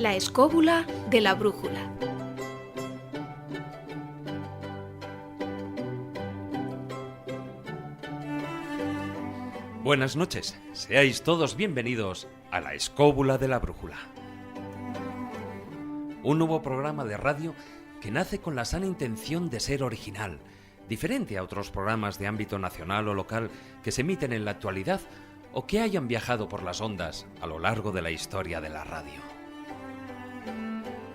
La escóbula de la brújula. Buenas noches, seáis todos bienvenidos a La escóbula de la brújula. Un nuevo programa de radio que nace con la sana intención de ser original, diferente a otros programas de ámbito nacional o local que se emiten en la actualidad o que hayan viajado por las ondas a lo largo de la historia de la radio.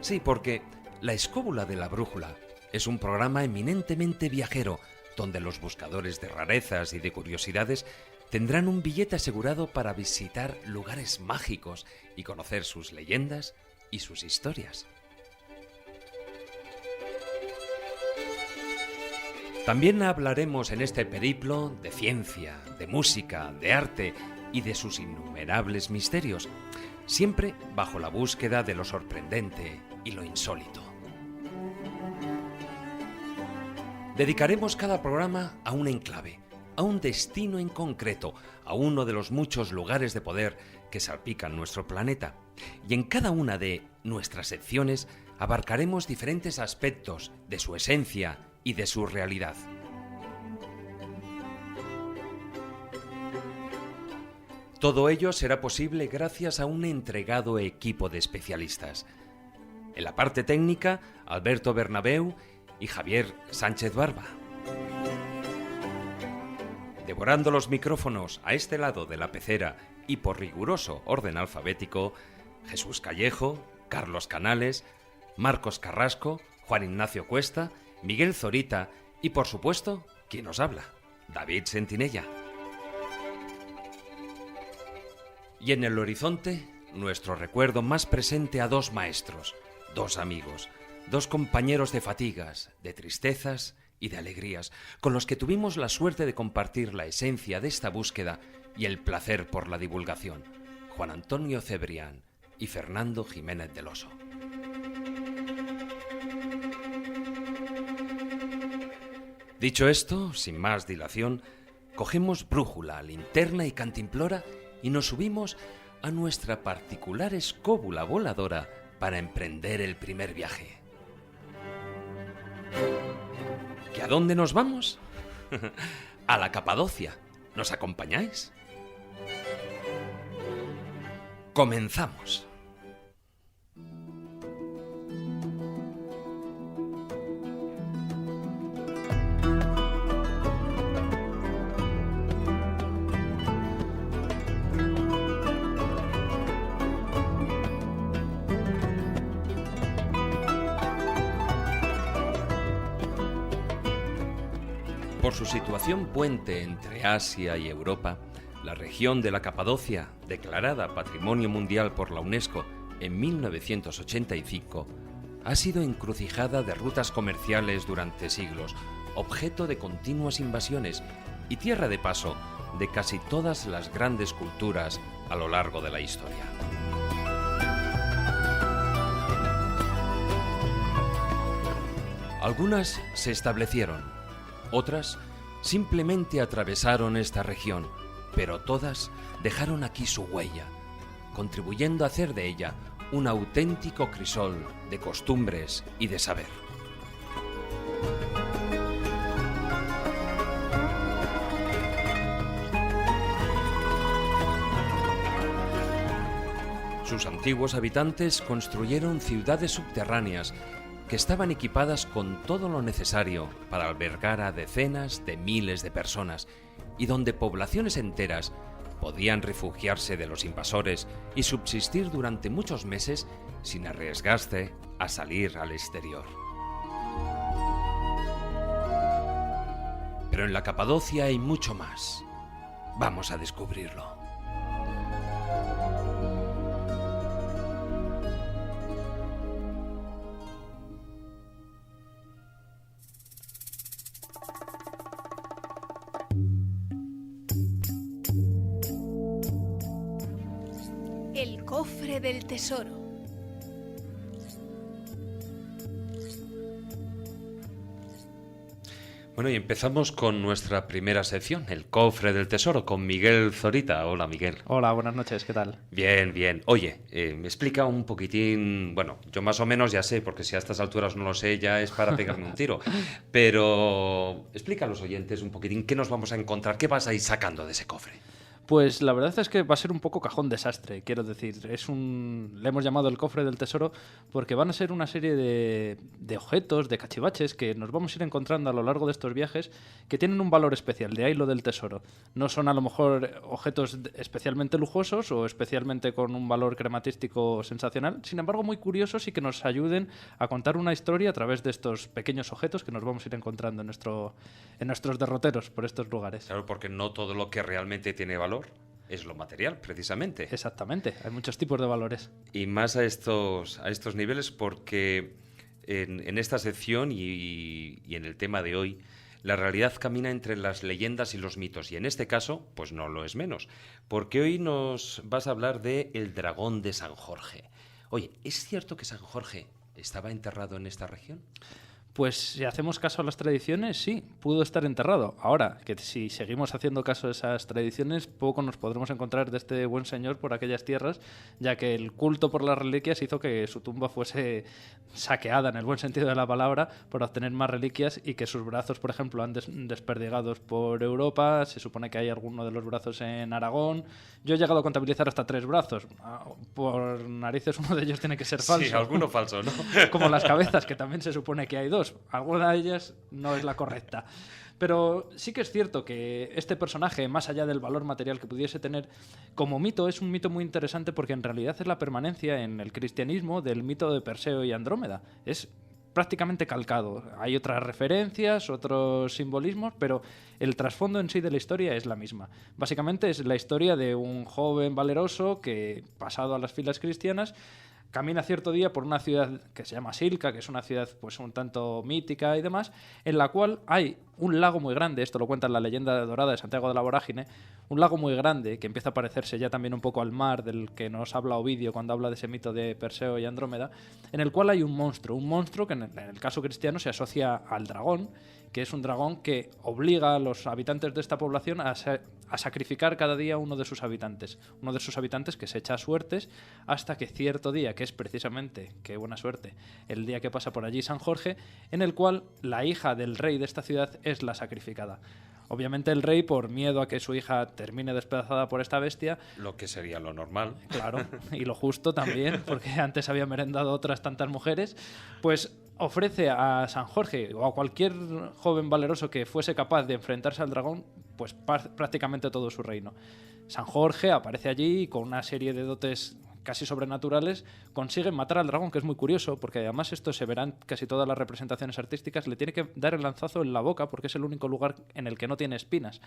Sí, porque La escóbula de la brújula es un programa eminentemente viajero, donde los buscadores de rarezas y de curiosidades tendrán un billete asegurado para visitar lugares mágicos y conocer sus leyendas y sus historias. También hablaremos en este periplo de ciencia, de música, de arte y de sus innumerables misterios, siempre bajo la búsqueda de lo sorprendente y lo insólito. Dedicaremos cada programa a un enclave, a un destino en concreto, a uno de los muchos lugares de poder que salpican nuestro planeta. Y en cada una de nuestras secciones abarcaremos diferentes aspectos de su esencia y de su realidad. Todo ello será posible gracias a un entregado equipo de especialistas. En la parte técnica, Alberto Bernabeu y Javier Sánchez Barba. Devorando los micrófonos a este lado de la pecera y por riguroso orden alfabético, Jesús Callejo, Carlos Canales, Marcos Carrasco, Juan Ignacio Cuesta, Miguel Zorita y, por supuesto, quien nos habla, David Sentinella. Y en el horizonte, nuestro recuerdo más presente a dos maestros, dos amigos, dos compañeros de fatigas, de tristezas y de alegrías, con los que tuvimos la suerte de compartir la esencia de esta búsqueda y el placer por la divulgación, Juan Antonio Cebrián y Fernando Jiménez del Oso. Dicho esto, sin más dilación, cogemos brújula, linterna y cantimplora y nos subimos a nuestra particular escóbula voladora para emprender el primer viaje. ¿Y a dónde nos vamos? A la Capadocia. ¿Nos acompañáis? Comenzamos. Por su situación puente entre Asia y Europa, la región de la Capadocia, declarada Patrimonio Mundial por la UNESCO en 1985, ha sido encrucijada de rutas comerciales durante siglos, objeto de continuas invasiones y tierra de paso de casi todas las grandes culturas a lo largo de la historia. Algunas se establecieron, otras simplemente atravesaron esta región, pero todas dejaron aquí su huella, contribuyendo a hacer de ella un auténtico crisol de costumbres y de saber. Sus antiguos habitantes construyeron ciudades subterráneas que estaban equipadas con todo lo necesario para albergar a decenas de miles de personas y donde poblaciones enteras podían refugiarse de los invasores y subsistir durante muchos meses sin arriesgarse a salir al exterior. Pero en la Capadocia hay mucho más. Vamos a descubrirlo. El cofre del tesoro. Bueno, y empezamos con nuestra primera sección, el cofre del tesoro, con Miguel Zorita. Hola, Miguel. Hola, buenas noches, ¿qué tal? Bien, bien. Oye, me explica un poquitín, bueno, yo más o menos ya sé, porque si a estas alturas no lo sé, ya es para pegarme un tiro. Pero explica a los oyentes un poquitín qué nos vamos a encontrar, qué vas a ir sacando de ese cofre. Pues la verdad es que va a ser un poco cajón desastre, quiero decir. Le hemos llamado el cofre del tesoro porque van a ser una serie de objetos, de cachivaches que nos vamos a ir encontrando a lo largo de estos viajes que tienen un valor especial, de ahí lo del tesoro. No son a lo mejor objetos especialmente lujosos o especialmente con un valor crematístico sensacional, sin embargo muy curiosos y que nos ayuden a contar una historia a través de estos pequeños objetos que nos vamos a ir encontrando en nuestros derroteros por estos lugares. Claro, porque no todo lo que realmente tiene valor es lo material, precisamente. Exactamente, hay muchos tipos de valores. Y más a estos niveles porque en esta sección y en el tema de hoy, la realidad camina entre las leyendas y los mitos. Y en este caso, pues no lo es menos. Porque hoy nos vas a hablar de el dragón de San Jorge. Oye, ¿es cierto que San Jorge estaba enterrado en esta región? Pues si hacemos caso a las tradiciones, sí, pudo estar enterrado. Ahora, que si seguimos haciendo caso a esas tradiciones, poco nos podremos encontrar de este buen señor por aquellas tierras, ya que el culto por las reliquias hizo que su tumba fuese saqueada, en el buen sentido de la palabra, por obtener más reliquias y que sus brazos, por ejemplo, han desperdigados por Europa. Se supone que hay alguno de los brazos en Aragón. Yo he llegado a contabilizar hasta 3 brazos. Por narices uno de ellos tiene que ser falso. Sí, alguno falso, ¿no? Como las cabezas, que también se supone que hay 2. Alguna de ellas no es la correcta. Pero sí que es cierto que este personaje, más allá del valor material que pudiese tener, como mito es un mito muy interesante porque en realidad es la permanencia en el cristianismo del mito de Perseo y Andrómeda. Es prácticamente calcado. Hay otras referencias, otros simbolismos, pero el trasfondo en sí de la historia es la misma. Básicamente es la historia de un joven valeroso que, pasado a las filas cristianas, camina cierto día por una ciudad que se llama Silca, que es una ciudad pues un tanto mítica y demás, en la cual hay un lago muy grande, esto lo cuenta en la leyenda dorada de Santiago de la Vorágine, un lago muy grande que empieza a parecerse ya también un poco al mar del que nos habla Ovidio cuando habla de ese mito de Perseo y Andrómeda, en el cual hay un monstruo que en el caso cristiano se asocia al dragón, que es un dragón que obliga a los habitantes de esta población a sacrificar cada día uno de sus habitantes que se echa a suertes hasta que cierto día, que es precisamente, qué buena suerte, el día que pasa por allí San Jorge, en el cual la hija del rey de esta ciudad es la sacrificada. Obviamente el rey, por miedo a que su hija termine despedazada por esta bestia... Lo que sería lo normal. Claro, y lo justo también, porque antes había merendado otras tantas mujeres, pues ofrece a San Jorge o a cualquier joven valeroso que fuese capaz de enfrentarse al dragón, pues prácticamente todo su reino. San Jorge aparece allí y con una serie de dotes casi sobrenaturales, consiguen matar al dragón, que es muy curioso, porque además esto se verá en casi todas las representaciones artísticas, le tiene que dar el lanzazo en la boca, porque es el único lugar en el que no tiene espinas.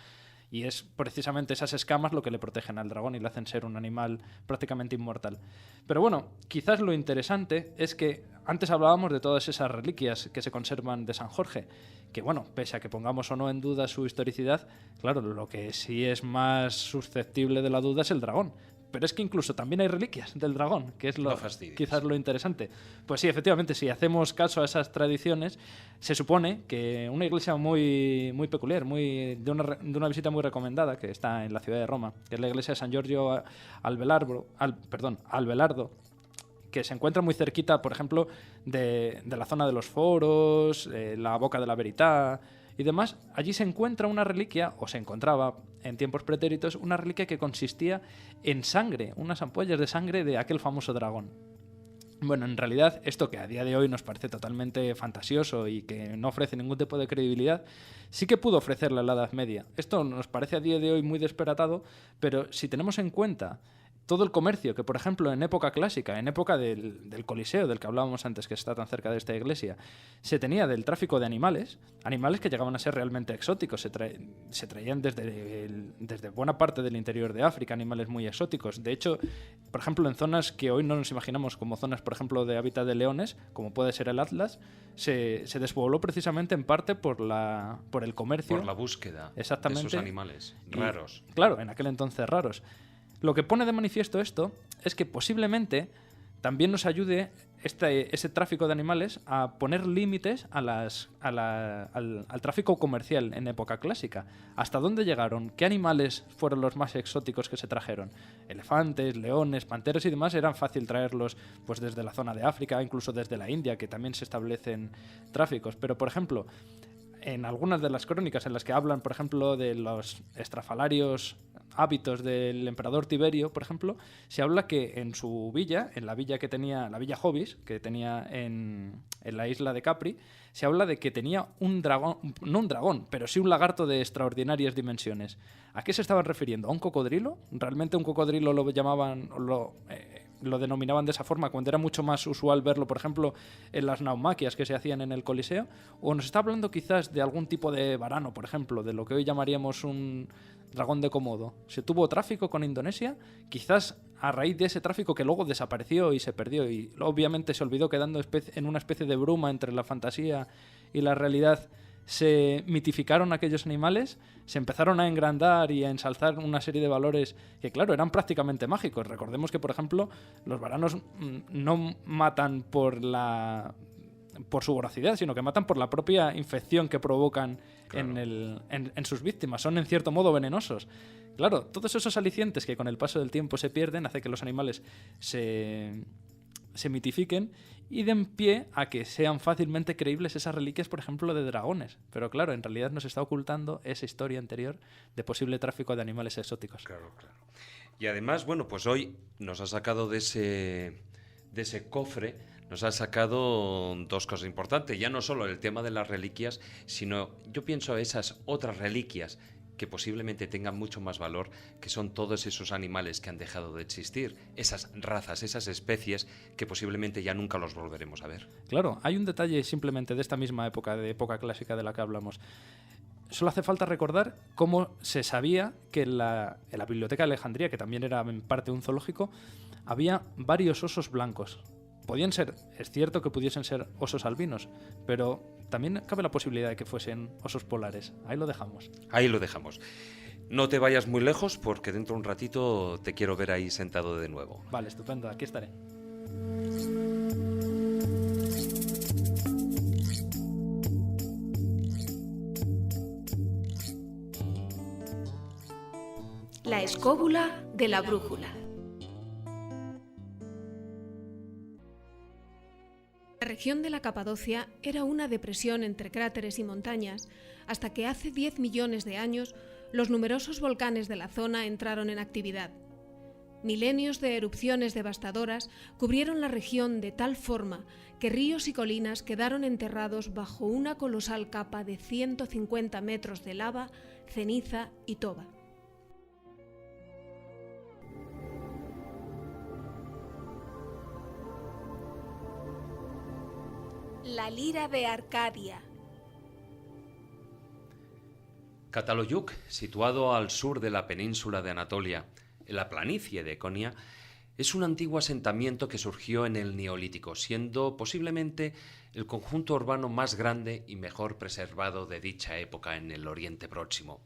Y es precisamente esas escamas lo que le protegen al dragón y le hacen ser un animal prácticamente inmortal. Pero bueno, quizás lo interesante es que antes hablábamos de todas esas reliquias que se conservan de San Jorge, que bueno, pese a que pongamos o no en duda su historicidad, claro, lo que sí es más susceptible de la duda es el dragón. Pero es que incluso también hay reliquias del dragón, que es quizás lo interesante. Pues sí, efectivamente, si hacemos caso a esas tradiciones, se supone que una iglesia muy, muy peculiar, de una visita muy recomendada, que está en la ciudad de Roma, que es la iglesia de San Giorgio Albelardo, que se encuentra muy cerquita, por ejemplo, de la zona de los foros, la Boca de la Verità y demás. Allí se encuentra una reliquia, o se encontraba en tiempos pretéritos, una reliquia que consistía en sangre, unas ampollas de sangre de aquel famoso dragón. Bueno, en realidad, esto que a día de hoy nos parece totalmente fantasioso y que no ofrece ningún tipo de credibilidad, sí que pudo ofrecerla en la Edad Media. Esto nos parece a día de hoy muy disparatado, pero si tenemos en cuenta todo el comercio que, por ejemplo, en época clásica, en época del Coliseo, del que hablábamos antes, que está tan cerca de esta iglesia, se tenía del tráfico de animales que llegaban a ser realmente exóticos, se traían desde buena parte del interior de África, animales muy exóticos. De hecho, por ejemplo, en zonas que hoy no nos imaginamos como zonas, por ejemplo, de hábitat de leones, como puede ser el Atlas, se despobló precisamente en parte por el comercio. Por la búsqueda de esos animales raros. Claro, en aquel entonces raros. Lo que pone de manifiesto esto es que posiblemente también nos ayude ese tráfico de animales a poner límites al tráfico comercial en época clásica. ¿Hasta dónde llegaron? ¿Qué animales fueron los más exóticos que se trajeron? Elefantes, leones, panteras y demás eran fácil traerlos pues desde la zona de África, incluso desde la India, que también se establecen tráficos. Pero, por ejemplo, en algunas de las crónicas en las que hablan, por ejemplo, de los estrafalarios hábitos del emperador Tiberio, por ejemplo, se habla que en su villa, en la villa que tenía, la villa Jovis, que tenía en la isla de Capri, se habla de que tenía un dragón, no un dragón, pero sí un lagarto de extraordinarias dimensiones. ¿A qué se estaban refiriendo? ¿A un cocodrilo? ¿Realmente un cocodrilo lo llamaban, lo denominaban de esa forma cuando era mucho más usual verlo, por ejemplo, en las naumaquias que se hacían en el Coliseo? ¿O nos está hablando quizás de algún tipo de varano, por ejemplo, de lo que hoy llamaríamos un dragón de Komodo? ¿Se tuvo tráfico con Indonesia? Quizás a raíz de ese tráfico que luego desapareció y se perdió y obviamente se olvidó quedando en una especie de bruma entre la fantasía y la realidad, se mitificaron aquellos animales, se empezaron a engrandar y a ensalzar una serie de valores que, claro, eran prácticamente mágicos. Recordemos que, por ejemplo, los varanos no matan por su voracidad, sino que matan por la propia infección que provocan, claro, en sus víctimas. Son, en cierto modo, venenosos. Claro, todos esos alicientes que con el paso del tiempo se pierden hace que los animales se mitifiquen y den pie a que sean fácilmente creíbles esas reliquias, por ejemplo, de dragones. Pero claro, en realidad nos está ocultando esa historia anterior de posible tráfico de animales exóticos. Claro, claro. Y además, bueno, pues hoy nos ha sacado de ese cofre, nos ha sacado dos cosas importantes. Ya no solo el tema de las reliquias, sino yo pienso a esas otras reliquias que posiblemente tengan mucho más valor, que son todos esos animales que han dejado de existir, esas razas, esas especies que posiblemente ya nunca los volveremos a ver. Claro, hay un detalle simplemente de esta misma época, de época clásica de la que hablamos. Solo hace falta recordar cómo se sabía que en la Biblioteca de Alejandría, que también era en parte un zoológico, había varios osos blancos. Podían ser, es cierto que pudiesen ser osos albinos, pero también cabe la posibilidad de que fuesen osos polares. Ahí lo dejamos. Ahí lo dejamos. No te vayas muy lejos porque dentro de un ratito te quiero ver ahí sentado de nuevo. Vale, estupendo, aquí estaré. La escóbula de la brújula. La región de la Capadocia era una depresión entre cráteres y montañas, hasta que hace 10 millones de años los numerosos volcanes de la zona entraron en actividad. Milenios de erupciones devastadoras cubrieron la región de tal forma que ríos y colinas quedaron enterrados bajo una colosal capa de 150 metros de lava, ceniza y toba. La lira de Arcadia. Cataluyuk, situado al sur de la península de Anatolia, en la planicie de Konya, es un antiguo asentamiento que surgió en el Neolítico, siendo posiblemente el conjunto urbano más grande y mejor preservado de dicha época en el Oriente Próximo.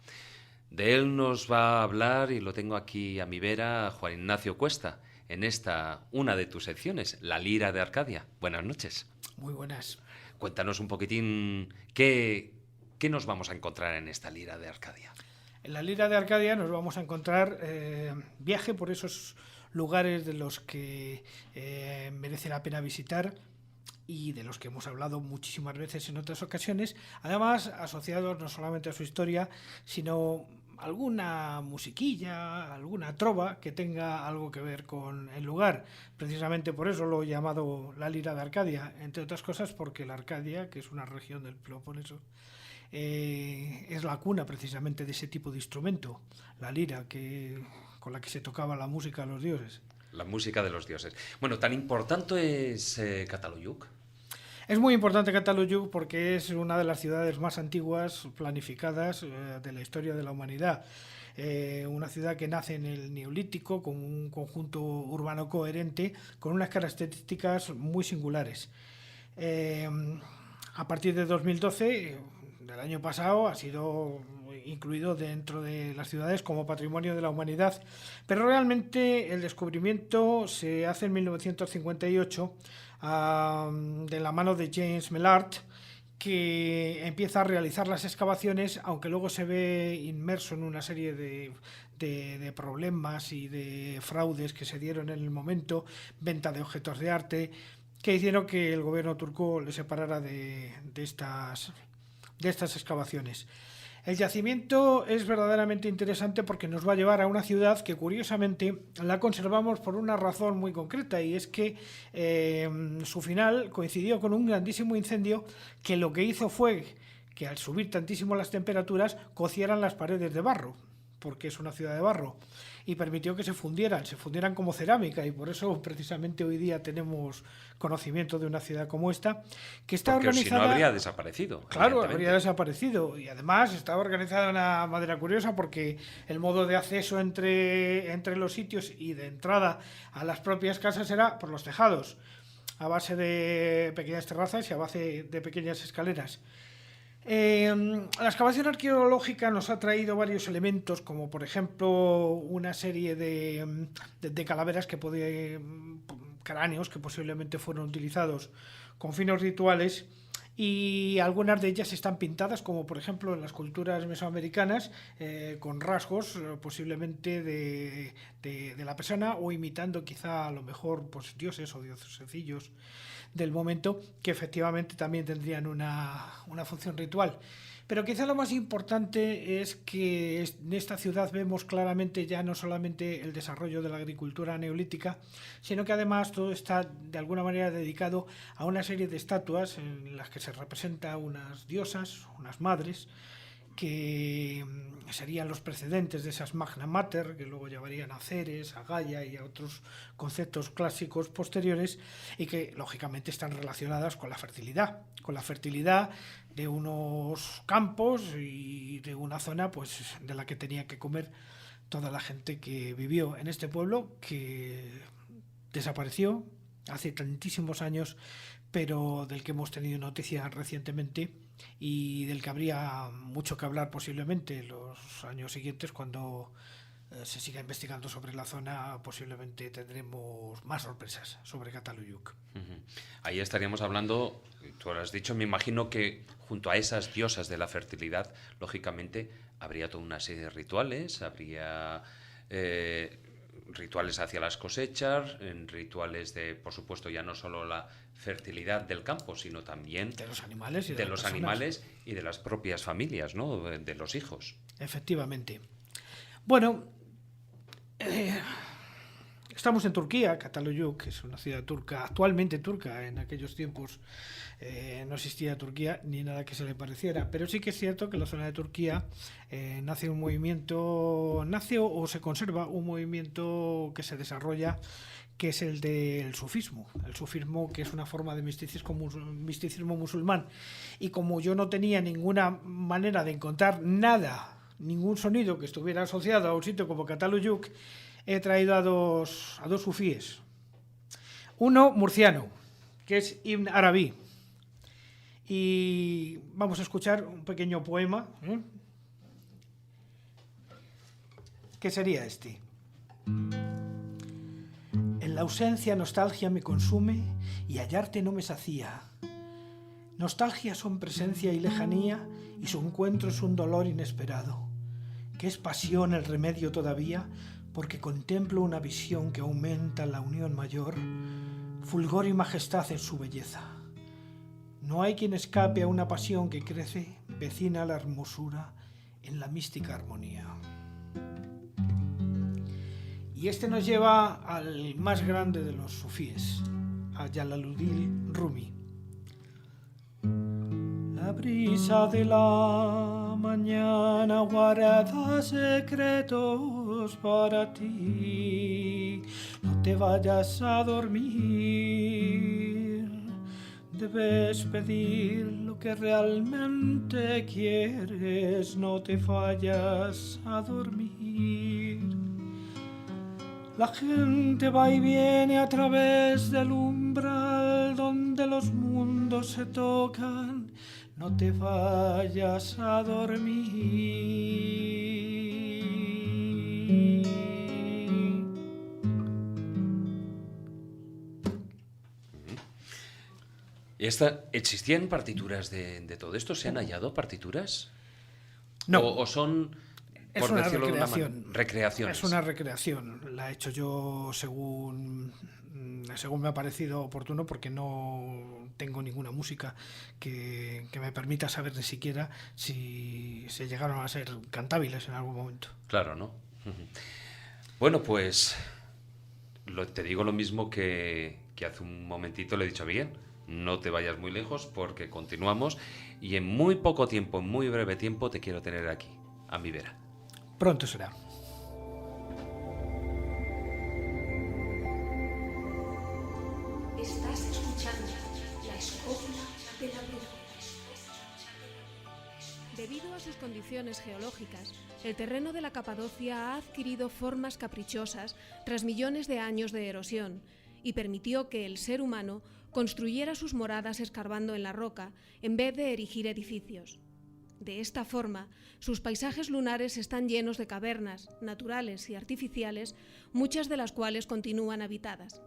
De él nos va a hablar, y lo tengo aquí a mi vera, Juan Ignacio Cuesta, en esta, una de tus secciones, La Lira de Arcadia. Buenas noches. Muy buenas. Cuéntanos un poquitín qué nos vamos a encontrar en esta Lira de Arcadia. En la Lira de Arcadia nos vamos a encontrar viaje por esos lugares de los que merece la pena visitar y de los que hemos hablado muchísimas veces en otras ocasiones, además asociados no solamente a su historia, sino alguna musiquilla, alguna trova que tenga algo que ver con el lugar. Precisamente por eso lo he llamado la Lira de Arcadia, entre otras cosas porque la Arcadia, que es una región del Peloponeso, es la cuna precisamente de ese tipo de instrumento, la lira, con la que se tocaba la música a los dioses. La música de los dioses. Bueno, ¿tan importante es Cataluyuk? Es muy importante Cataluyuk porque es una de las ciudades más antiguas planificadas de la historia de la humanidad. Una ciudad que nace en el Neolítico con un conjunto urbano coherente con unas características muy singulares. A partir de 2012, del año pasado, ha sido incluido dentro de las ciudades como patrimonio de la humanidad, pero realmente el descubrimiento se hace en 1958 de la mano de James Mellard, que empieza a realizar las excavaciones, aunque luego se ve inmerso en una serie de problemas y de fraudes que se dieron en el momento, venta de objetos de arte, que hicieron que el gobierno turco le separara de estas excavaciones. El yacimiento es verdaderamente interesante porque nos va a llevar a una ciudad que curiosamente la conservamos por una razón muy concreta, y es que su final coincidió con un grandísimo incendio que lo que hizo fue que al subir tantísimo las temperaturas cocieran las paredes de barro, porque es una ciudad de barro, y permitió que se fundieran como cerámica, y por eso precisamente hoy día tenemos conocimiento de una ciudad como esta, que está porque organizada... si no habría desaparecido. Claro, habría desaparecido, y además está organizada de una manera curiosa porque el modo de acceso entre los sitios y de entrada a las propias casas era por los tejados, a base de pequeñas terrazas y a base de pequeñas escaleras. La excavación arqueológica nos ha traído varios elementos, como por ejemplo una serie de calaveras cráneos que posiblemente fueron utilizados con fines rituales, y algunas de ellas están pintadas, como por ejemplo en las culturas mesoamericanas, con rasgos posiblemente de la persona, o imitando quizá a lo mejor pues dioses o diosecillos del momento, que efectivamente también tendrían una función ritual. Pero quizá lo más importante es que en esta ciudad vemos claramente ya no solamente el desarrollo de la agricultura neolítica, sino que además todo está de alguna manera dedicado a una serie de estatuas en las que se representa unas diosas, unas madres, que serían los precedentes de esas Magna Mater, que luego llevarían a Ceres, a Gaia y a otros conceptos clásicos posteriores, y que lógicamente están relacionadas con la fertilidad de unos campos y de una zona pues de la que tenía que comer toda la gente que vivió en este pueblo, que desapareció hace tantísimos años, pero del que hemos tenido noticias recientemente y del que habría mucho que hablar posiblemente en los años siguientes. Cuando se siga investigando sobre la zona, posiblemente tendremos más sorpresas sobre Cataluyuk. Ahí estaríamos hablando, tú lo has dicho, me imagino que junto a esas diosas de la fertilidad, lógicamente habría toda una serie de rituales, habría rituales hacia las cosechas, rituales de, por supuesto, ya no solo la fertilidad del campo, sino también de los animales y de las propias familias, ¿no? De los hijos. Efectivamente. Bueno, estamos en Turquía. Cataluyuk es una ciudad turca, actualmente turca. En aquellos tiempos no existía Turquía ni nada que se le pareciera, pero sí que es cierto que en la zona de Turquía nace o se conserva un movimiento que se desarrolla, que es el del sufismo. El sufismo, que es una forma de misticismo musulmán. Y como yo no tenía ninguna manera de encontrar ningún sonido que estuviera asociado a un sitio como Cataluyuk, he traído a dos sufíes. Uno murciano, que es Ibn Arabi. Y vamos a escuchar un pequeño poema, que sería este. En la ausencia nostalgia me consume y hallarte no me sacía. Nostalgia son presencia y lejanía, y su encuentro es un dolor inesperado, que es pasión el remedio todavía, porque contemplo una visión que aumenta la unión mayor, fulgor y majestad en su belleza. No hay quien escape a una pasión que crece, vecina a la hermosura, en la mística armonía. Y este nos lleva al más grande de los sufíes, a Jalaluddin Rumi. La brisa de la mañana guarda secretos para ti. No te vayas a dormir. Debes pedir lo que realmente quieres. No te vayas a dormir. La gente va y viene a través del umbral donde los mundos se tocan. no te vayas a dormir. ¿Existían partituras de todo esto? ¿Se han hallado partituras? No. ¿O son, Es por una decirlo de una recreación. recreaciones? Es una recreación. La he hecho yo según me ha parecido oportuno, porque no tengo ninguna música que me permita saber ni siquiera si se llegaron a ser cantables en algún momento. Claro, ¿no? Bueno, pues te digo lo mismo que hace un momentito le he dicho a Miguel. No te vayas muy lejos porque continuamos y en muy poco tiempo, en muy breve tiempo, te quiero tener aquí, a mi vera. Pronto será. Estás escuchando la escópula de la vida. Debido a sus condiciones geológicas, el terreno de la Capadocia ha adquirido formas caprichosas tras millones de años de erosión y permitió que el ser humano construyera sus moradas escarbando en la roca en vez de erigir edificios. De esta forma, sus paisajes lunares están llenos de cavernas, naturales y artificiales, muchas de las cuales continúan habitadas.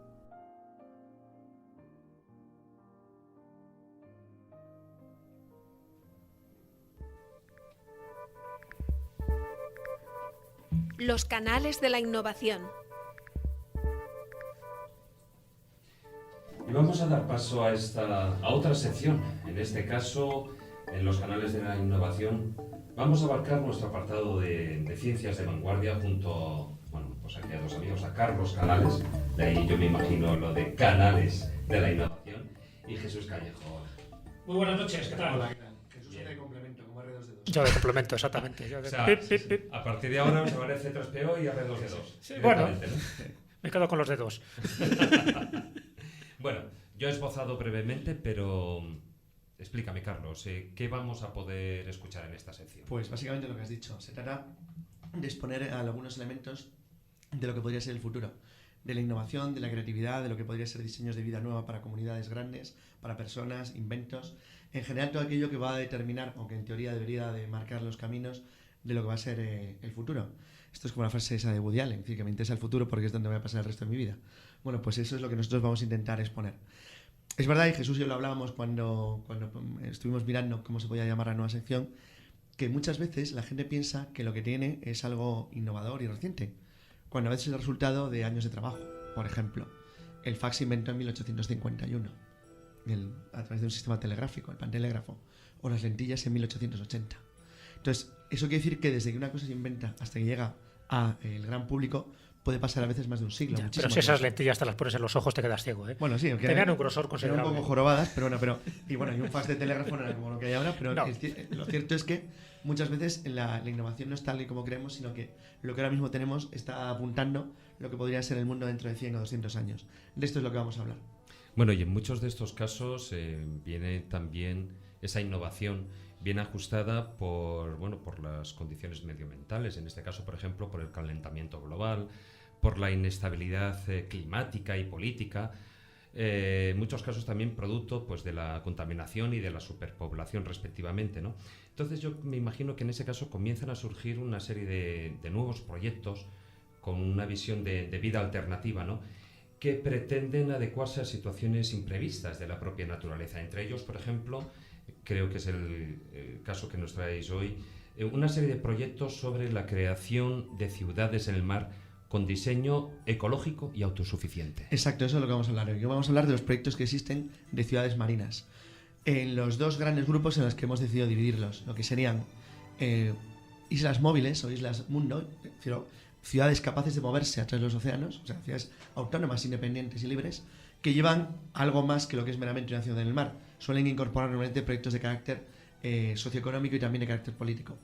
Los canales de la innovación. Y vamos a dar paso a otra sección. En este caso, en los canales de la innovación, vamos a abarcar nuestro apartado de ciencias de vanguardia junto, pues aquí a dos amigos, a Carlos Canales, de ahí yo me imagino lo de canales de la innovación, y Jesús Callejo. Muy buenas noches, ¿qué tal? Hola, ¿qué tal? Jesús es de complemento, como R2D2. Yo de complemento, exactamente. O sea, a partir de ahora se va a C3PO y R2D2. Sí, bueno, ¿no? me quedo con los dedos. Bueno, yo he esbozado brevemente, pero explícame, Carlos, ¿qué vamos a poder escuchar en esta sección? Pues básicamente lo que has dicho. Se trata de exponer algunos elementos de lo que podría ser el futuro, de la innovación, de la creatividad, de lo que podría ser diseños de vida nueva para comunidades grandes, para personas, inventos, en general todo aquello que va a determinar, aunque en teoría debería de marcar los caminos de lo que va a ser el futuro. Esto es como la frase esa de Woody Allen, es decir, que me interesa el futuro porque es donde voy a pasar el resto de mi vida. Bueno, pues eso es lo que nosotros vamos a intentar exponer. Es verdad, y Jesús y yo lo hablábamos cuando estuvimos mirando cómo se podía llamar la nueva sección, que muchas veces la gente piensa que lo que tiene es algo innovador y reciente, cuando a veces es el resultado de años de trabajo. Por ejemplo, el fax se inventó en 1851, a través de un sistema telegráfico, el pantelégrafo, o las lentillas en 1880. Entonces, eso quiere decir que desde que una cosa se inventa hasta que llega al gran público, puede pasar a veces más de un siglo. Ya, pero si esas lentillas te las pones en los ojos te quedas ciego, ¿eh? Bueno, sí, tenían un grosor considerable. Eran un poco jorobadas, pero bueno, y un fax de telégrafo no era como lo que hay ahora, pero no. Lo cierto es que muchas veces la innovación no es tal y como creemos, sino que lo que ahora mismo tenemos está apuntando lo que podría ser el mundo dentro de 100 o 200 años. De esto es lo que vamos a hablar. Bueno, y en muchos de estos casos viene también esa innovación bien ajustada por las condiciones medioambientales, en este caso, por ejemplo, por el calentamiento global, por la inestabilidad climática y política, en muchos casos también producto pues, de la contaminación y de la superpoblación respectivamente, ¿no? Entonces yo me imagino que en ese caso comienzan a surgir una serie de nuevos proyectos con una visión de vida alternativa, ¿no?, que pretenden adecuarse a situaciones imprevistas de la propia naturaleza. Entre ellos, por ejemplo, creo que es el caso que nos traéis hoy, una serie de proyectos sobre la creación de ciudades en el mar con diseño ecológico y autosuficiente. Exacto, eso es lo que vamos a hablar hoy. Vamos a hablar de los proyectos que existen de ciudades marinas. En los dos grandes grupos en los que hemos decidido dividirlos, lo que serían islas móviles o islas mundo, ciudades capaces de moverse a través de los océanos, o sea, ciudades autónomas, independientes y libres, que llevan algo más que lo que es meramente una ciudad en el mar. Suelen incorporar normalmente proyectos de carácter socioeconómico y también de carácter político.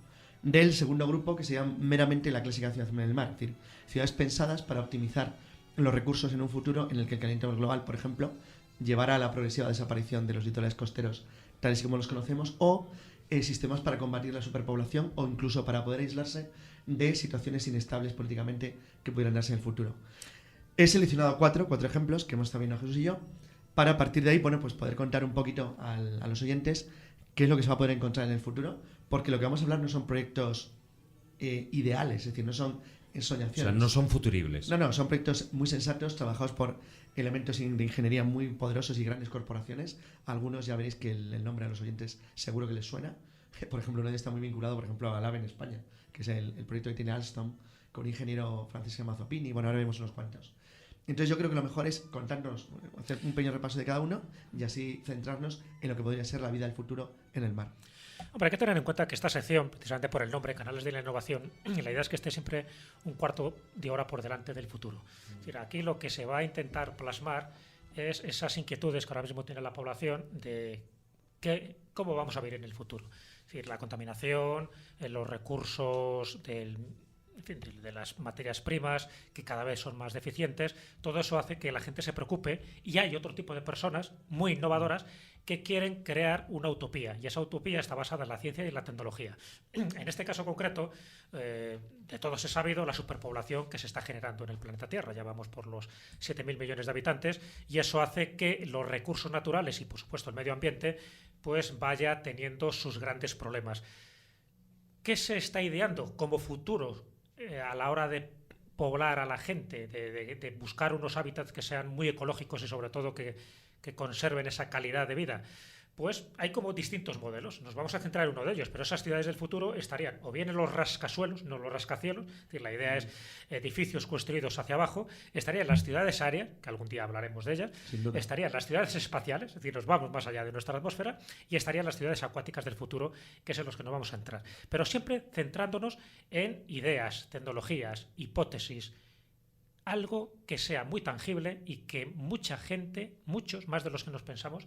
Del segundo grupo, que se llama meramente la clásica ciudad en el mar, es decir, ciudades pensadas para optimizar los recursos en un futuro en el que el calentamiento global, por ejemplo, llevará a la progresiva desaparición de los litorales costeros tales como los conocemos, o sistemas para combatir la superpoblación o incluso para poder aislarse de situaciones inestables políticamente que pudieran darse en el futuro. He seleccionado cuatro ejemplos que hemos estado viendo Jesús y yo, para a partir de ahí pues poder contar un poquito a los oyentes qué es lo que se va a poder encontrar en el futuro, porque lo que vamos a hablar no son proyectos ideales, es decir, no son soñaciones. O sea, no son futuribles. No, son proyectos muy sensatos, trabajados por elementos de ingeniería muy poderosos y grandes corporaciones. Algunos ya veréis que el nombre a los oyentes seguro que les suena. Por ejemplo, uno de ellos está muy vinculado, por ejemplo, a Lab en España, que es el proyecto que tiene Alstom con un ingeniero francés que se llama Zoppini. Bueno, ahora vemos unos cuantos. Entonces yo creo que lo mejor es contarnos, hacer un pequeño repaso de cada uno y así centrarnos en lo que podría ser la vida del futuro en el mar. Hombre, hay que tener en cuenta que esta sección, precisamente por el nombre, Canales de la Innovación, la idea es que esté siempre un cuarto de hora por delante del futuro. Es decir, aquí lo que se va a intentar plasmar es esas inquietudes que ahora mismo tiene la población de cómo vamos a vivir en el futuro. Es decir, la contaminación, los recursos de las materias primas, que cada vez son más deficientes, todo eso hace que la gente se preocupe, y hay otro tipo de personas muy innovadoras que quieren crear una utopía, y esa utopía está basada en la ciencia y en la tecnología. En este caso concreto, de todos es sabido la superpoblación que se está generando en el planeta Tierra. Ya vamos por los 7.000 millones de habitantes, y eso hace que los recursos naturales y, por supuesto, el medio ambiente pues vaya teniendo sus grandes problemas. ¿Qué se está ideando como futuro a la hora de poblar a la gente, de buscar unos hábitats que sean muy ecológicos y sobre todo que conserven esa calidad de vida? Pues hay como distintos modelos. Nos vamos a centrar en uno de ellos, pero esas ciudades del futuro estarían o bien en los rascasuelos, no los rascacielos, es decir, la idea es edificios construidos hacia abajo, estarían las ciudades áreas, que algún día hablaremos de ellas, estarían las ciudades espaciales, es decir, nos vamos más allá de nuestra atmósfera, y estarían las ciudades acuáticas del futuro, que es en los que nos vamos a entrar. Pero siempre centrándonos en ideas, tecnologías, hipótesis, algo que sea muy tangible y que mucha gente, muchos, más de los que nos pensamos,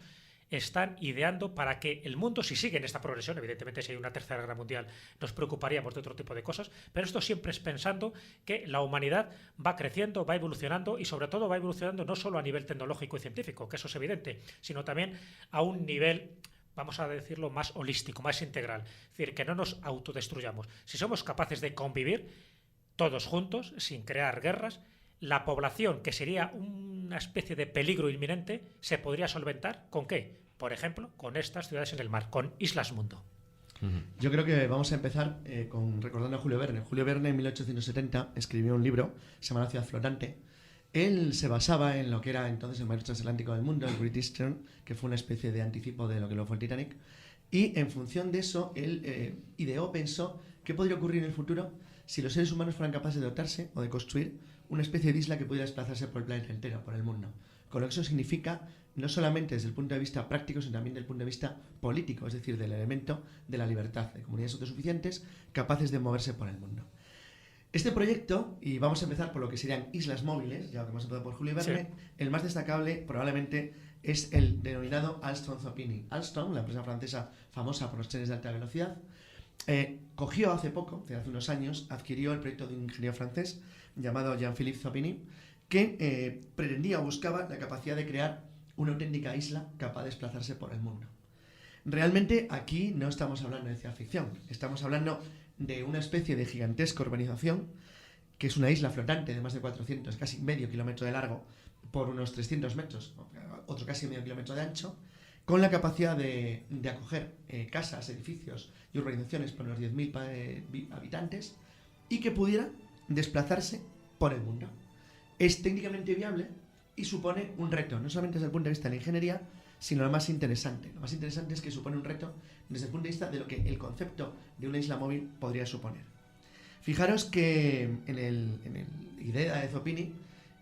están ideando para que el mundo, si sigue en esta progresión, evidentemente si hay una tercera guerra mundial nos preocuparíamos de otro tipo de cosas, pero esto siempre es pensando que la humanidad va creciendo, va evolucionando, y sobre todo va evolucionando no solo a nivel tecnológico y científico, que eso es evidente, sino también a un nivel, vamos a decirlo, más holístico, más integral. Es decir, que no nos autodestruyamos. Si somos capaces de convivir todos juntos, sin crear guerras, la población, que sería una especie de peligro inminente, se podría solventar ¿con qué? Por ejemplo, con estas ciudades en el mar, con Islas Mundo. Yo creo que vamos a empezar recordando a Julio Verne. Julio Verne en 1870 escribió un libro, se llama La ciudad flotante. Él se basaba en lo que era entonces el mar transatlántico del mundo, el Great Eastern, que fue una especie de anticipo de lo que luego fue el Titanic. Y en función de eso, él pensó qué podría ocurrir en el futuro si los seres humanos fueran capaces de dotarse o de construir una especie de isla que pudiera desplazarse por el planeta entero, por el mundo. Con lo que eso significa, no solamente desde el punto de vista práctico, sino también desde el punto de vista político, es decir, del elemento de la libertad, de comunidades autosuficientes capaces de moverse por el mundo. Este proyecto, y vamos a empezar por lo que serían islas móviles, ya que hemos empezado por Julio Verne, sí. El más destacable probablemente es el denominado Alstom-Zoppini. Alstom, la empresa francesa famosa por los trenes de alta velocidad, cogió hace poco, hace unos años, adquirió el proyecto de un ingeniero francés llamado Jean-Philippe Zoppini, que pretendía o buscaba la capacidad de crear una auténtica isla capaz de desplazarse por el mundo. Realmente aquí no estamos hablando de ciencia ficción, estamos hablando de una especie de gigantesca urbanización, que es una isla flotante de más de 400, casi medio kilómetro de largo, por unos 300 metros, otro casi medio kilómetro de ancho, con la capacidad de acoger casas, edificios y urbanizaciones por unos 10.000 habitantes, y que pudiera desplazarse por el mundo. Es técnicamente viable y supone un reto, no solamente desde el punto de vista de la ingeniería, sino lo más interesante. Lo más interesante es que supone un reto desde el punto de vista de lo que el concepto de una isla móvil podría suponer. Fijaros que en el idea de Zoppini,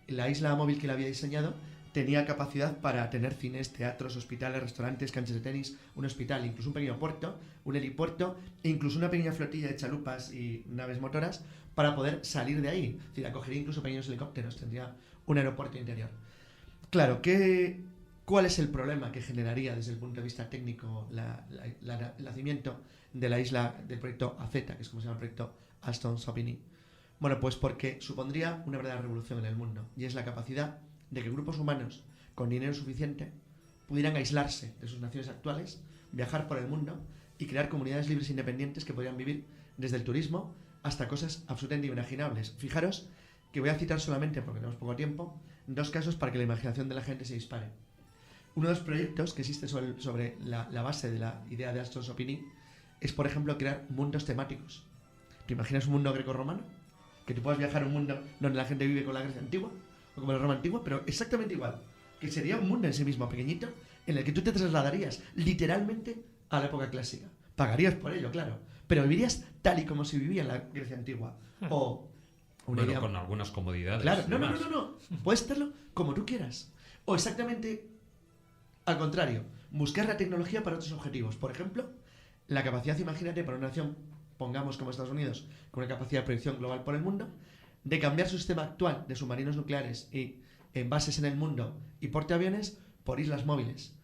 la isla móvil que él había diseñado tenía capacidad para tener cines, teatros, hospitales, restaurantes, canchas de tenis, un hospital, incluso un pequeño puerto, un helipuerto, e incluso una pequeña flotilla de chalupas y naves motoras para poder salir de ahí. Es decir, acogería incluso pequeños helicópteros, tendría un aeropuerto interior. Claro, ¿cuál es el problema que generaría desde el punto de vista técnico el nacimiento de la isla del proyecto AZ, que es como se llama el proyecto Alstom-Zoppini? Bueno, pues porque supondría una verdadera revolución en el mundo, y es la capacidad de que grupos humanos con dinero suficiente pudieran aislarse de sus naciones actuales, viajar por el mundo y crear comunidades libres e independientes que podrían vivir desde el turismo hasta cosas absolutamente inimaginables. Fijaros que voy a citar solamente, porque tenemos poco tiempo, dos casos para que la imaginación de la gente se dispare. Uno de los proyectos que existe sobre la base de la idea de Aston Sopini es, por ejemplo, crear mundos temáticos. ¿Te imaginas un mundo grecorromano? Que tú puedas viajar a un mundo donde la gente vive con la Grecia antigua o como la Roma antigua, pero exactamente igual. Que sería un mundo en sí mismo pequeñito en el que tú te trasladarías literalmente a la época clásica. Pagarías por ello, claro, pero vivirías tal y como se vivía en la Grecia antigua. O una idea... con algunas comodidades. Claro, no. Puedes hacerlo como tú quieras. O exactamente al contrario, buscar la tecnología para otros objetivos. Por ejemplo, la capacidad, imagínate, para una nación, pongamos como Estados Unidos, con una capacidad de proyección global por el mundo, de cambiar su sistema actual de submarinos nucleares y bases en el mundo y portaaviones por islas móviles.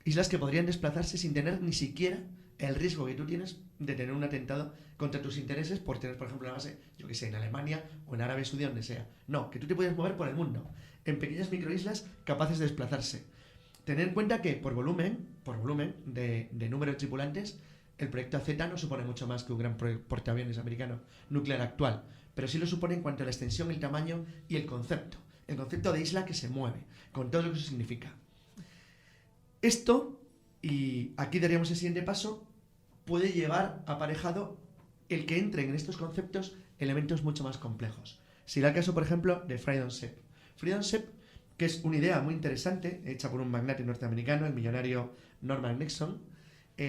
Islas que podrían desplazarse sin tener ni siquiera el riesgo que tú tienes de tener un atentado contra tus intereses por tener, por ejemplo, una base, yo que sé, en Alemania o en Arabia Saudí, donde sea. No, que tú te puedes mover por el mundo, en pequeñas microislas capaces de desplazarse. Tener en cuenta que por volumen de número de tripulantes, el proyecto Z no supone mucho más que un gran portaaviones americano nuclear actual, pero sí lo supone en cuanto a la extensión, el tamaño y el concepto de isla que se mueve, con todo lo que eso significa. Esto, y aquí daríamos el siguiente paso, puede llevar aparejado el que entren en estos conceptos elementos mucho más complejos. Será el caso, por ejemplo, de Freedom Ship. Freedom Ship, que es una idea muy interesante, hecha por un magnate norteamericano, el millonario Norman Nixon,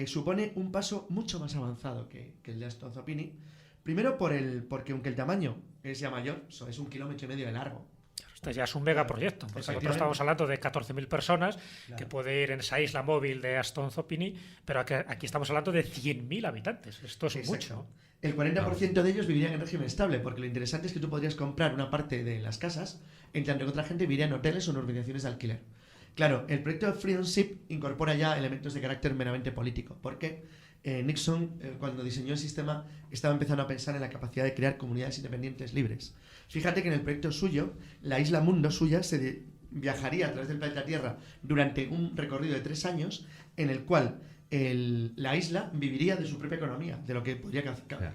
supone un paso mucho más avanzado que el de Aston Sopini. Primero porque aunque el tamaño es ya mayor, es 1,5 kilómetros de largo. Esto ya es un megaproyecto, porque nosotros estamos hablando de 14.000 personas, claro, que puede ir en esa isla móvil de Aston Sopini, pero aquí estamos hablando de 100.000 habitantes. Esto es mucho. El 40% de ellos vivirían en régimen estable, porque lo interesante es que tú podrías comprar una parte de las casas, en tanto que otra gente viviría en hoteles o en urbanizaciones de alquiler. Claro, el proyecto de Freedom Ship incorpora ya elementos de carácter meramente político, porque Nixon, cuando diseñó el sistema, estaba empezando a pensar en la capacidad de crear comunidades independientes libres. Fíjate que en el proyecto suyo, la isla mundo suya viajaría a través del planeta Tierra durante un recorrido de 3 años, en el cual la isla viviría de su propia economía, de lo que podría...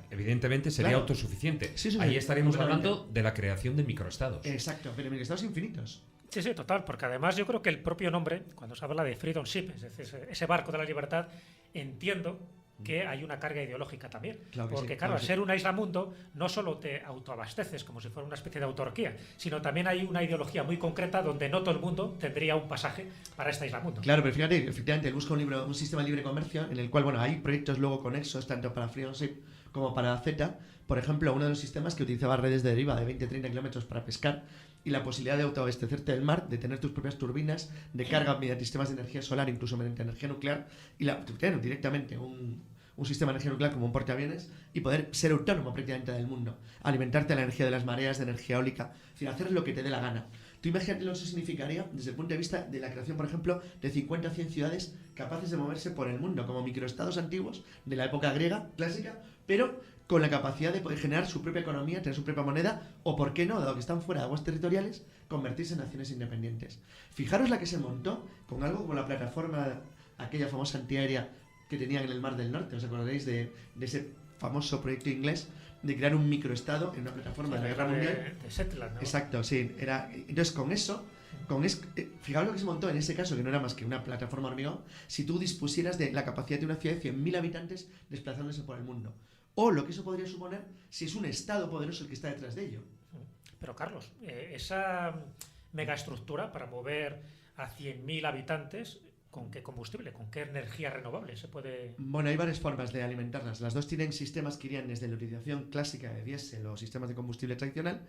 Evidentemente sería autosuficiente. Sí, ahí estaremos hablando de la creación de microestados. Exacto, pero microestados infinitos. Sí, total, porque además yo creo que el propio nombre, cuando se habla de Freedom Ship, es decir, ese barco de la libertad, entiendo que hay una carga ideológica también. Claro porque, claro, al ser una isla mundo, no solo te autoabasteces como si fuera una especie de autarquía, sino también hay una ideología muy concreta donde no todo el mundo tendría un pasaje para esta isla mundo. Claro, pero fíjate, efectivamente, él busca un sistema de libre comercio en el cual, hay proyectos luego conexos, tanto para Freedom Ship como para Z. Por ejemplo, uno de los sistemas que utilizaba redes de deriva de 20-30 kilómetros para pescar y la posibilidad de autoabastecerte del mar, de tener tus propias turbinas de carga mediante sistemas de energía solar, incluso mediante energía nuclear, y directamente un sistema de energía nuclear como un portaaviones y poder ser autónomo prácticamente del mundo, alimentarte de la energía de las mareas, de energía eólica, es decir, hacer lo que te dé la gana. Tú imagínate lo que eso significaría desde el punto de vista de la creación, por ejemplo, de 50 o 100 ciudades capaces de moverse por el mundo, como microestados antiguos de la época griega clásica, pero con la capacidad de poder generar su propia economía, tener su propia moneda, o por qué no, dado que están fuera de aguas territoriales, convertirse en naciones independientes. Fijaros la que se montó con algo como la plataforma, aquella famosa antiaérea que tenían en el Mar del Norte. ¿Os acordaréis de ese famoso proyecto inglés de crear un microestado en una plataforma de la Guerra Mundial? De Shetland, ¿no? Exacto, sí. Entonces, fijaos lo que se montó en ese caso, que no era más que una plataforma hormigón, si tú dispusieras de la capacidad de una ciudad de 100.000 habitantes desplazándose por el mundo. O lo que eso podría suponer si es un Estado poderoso el que está detrás de ello. Pero, Carlos, esa megaestructura para mover a 100.000 habitantes, ¿con qué combustible, con qué energía renovable se puede...? Bueno, hay varias formas de alimentarlas. Las dos tienen sistemas que irían desde la utilización clásica de diésel o sistemas de combustible tradicional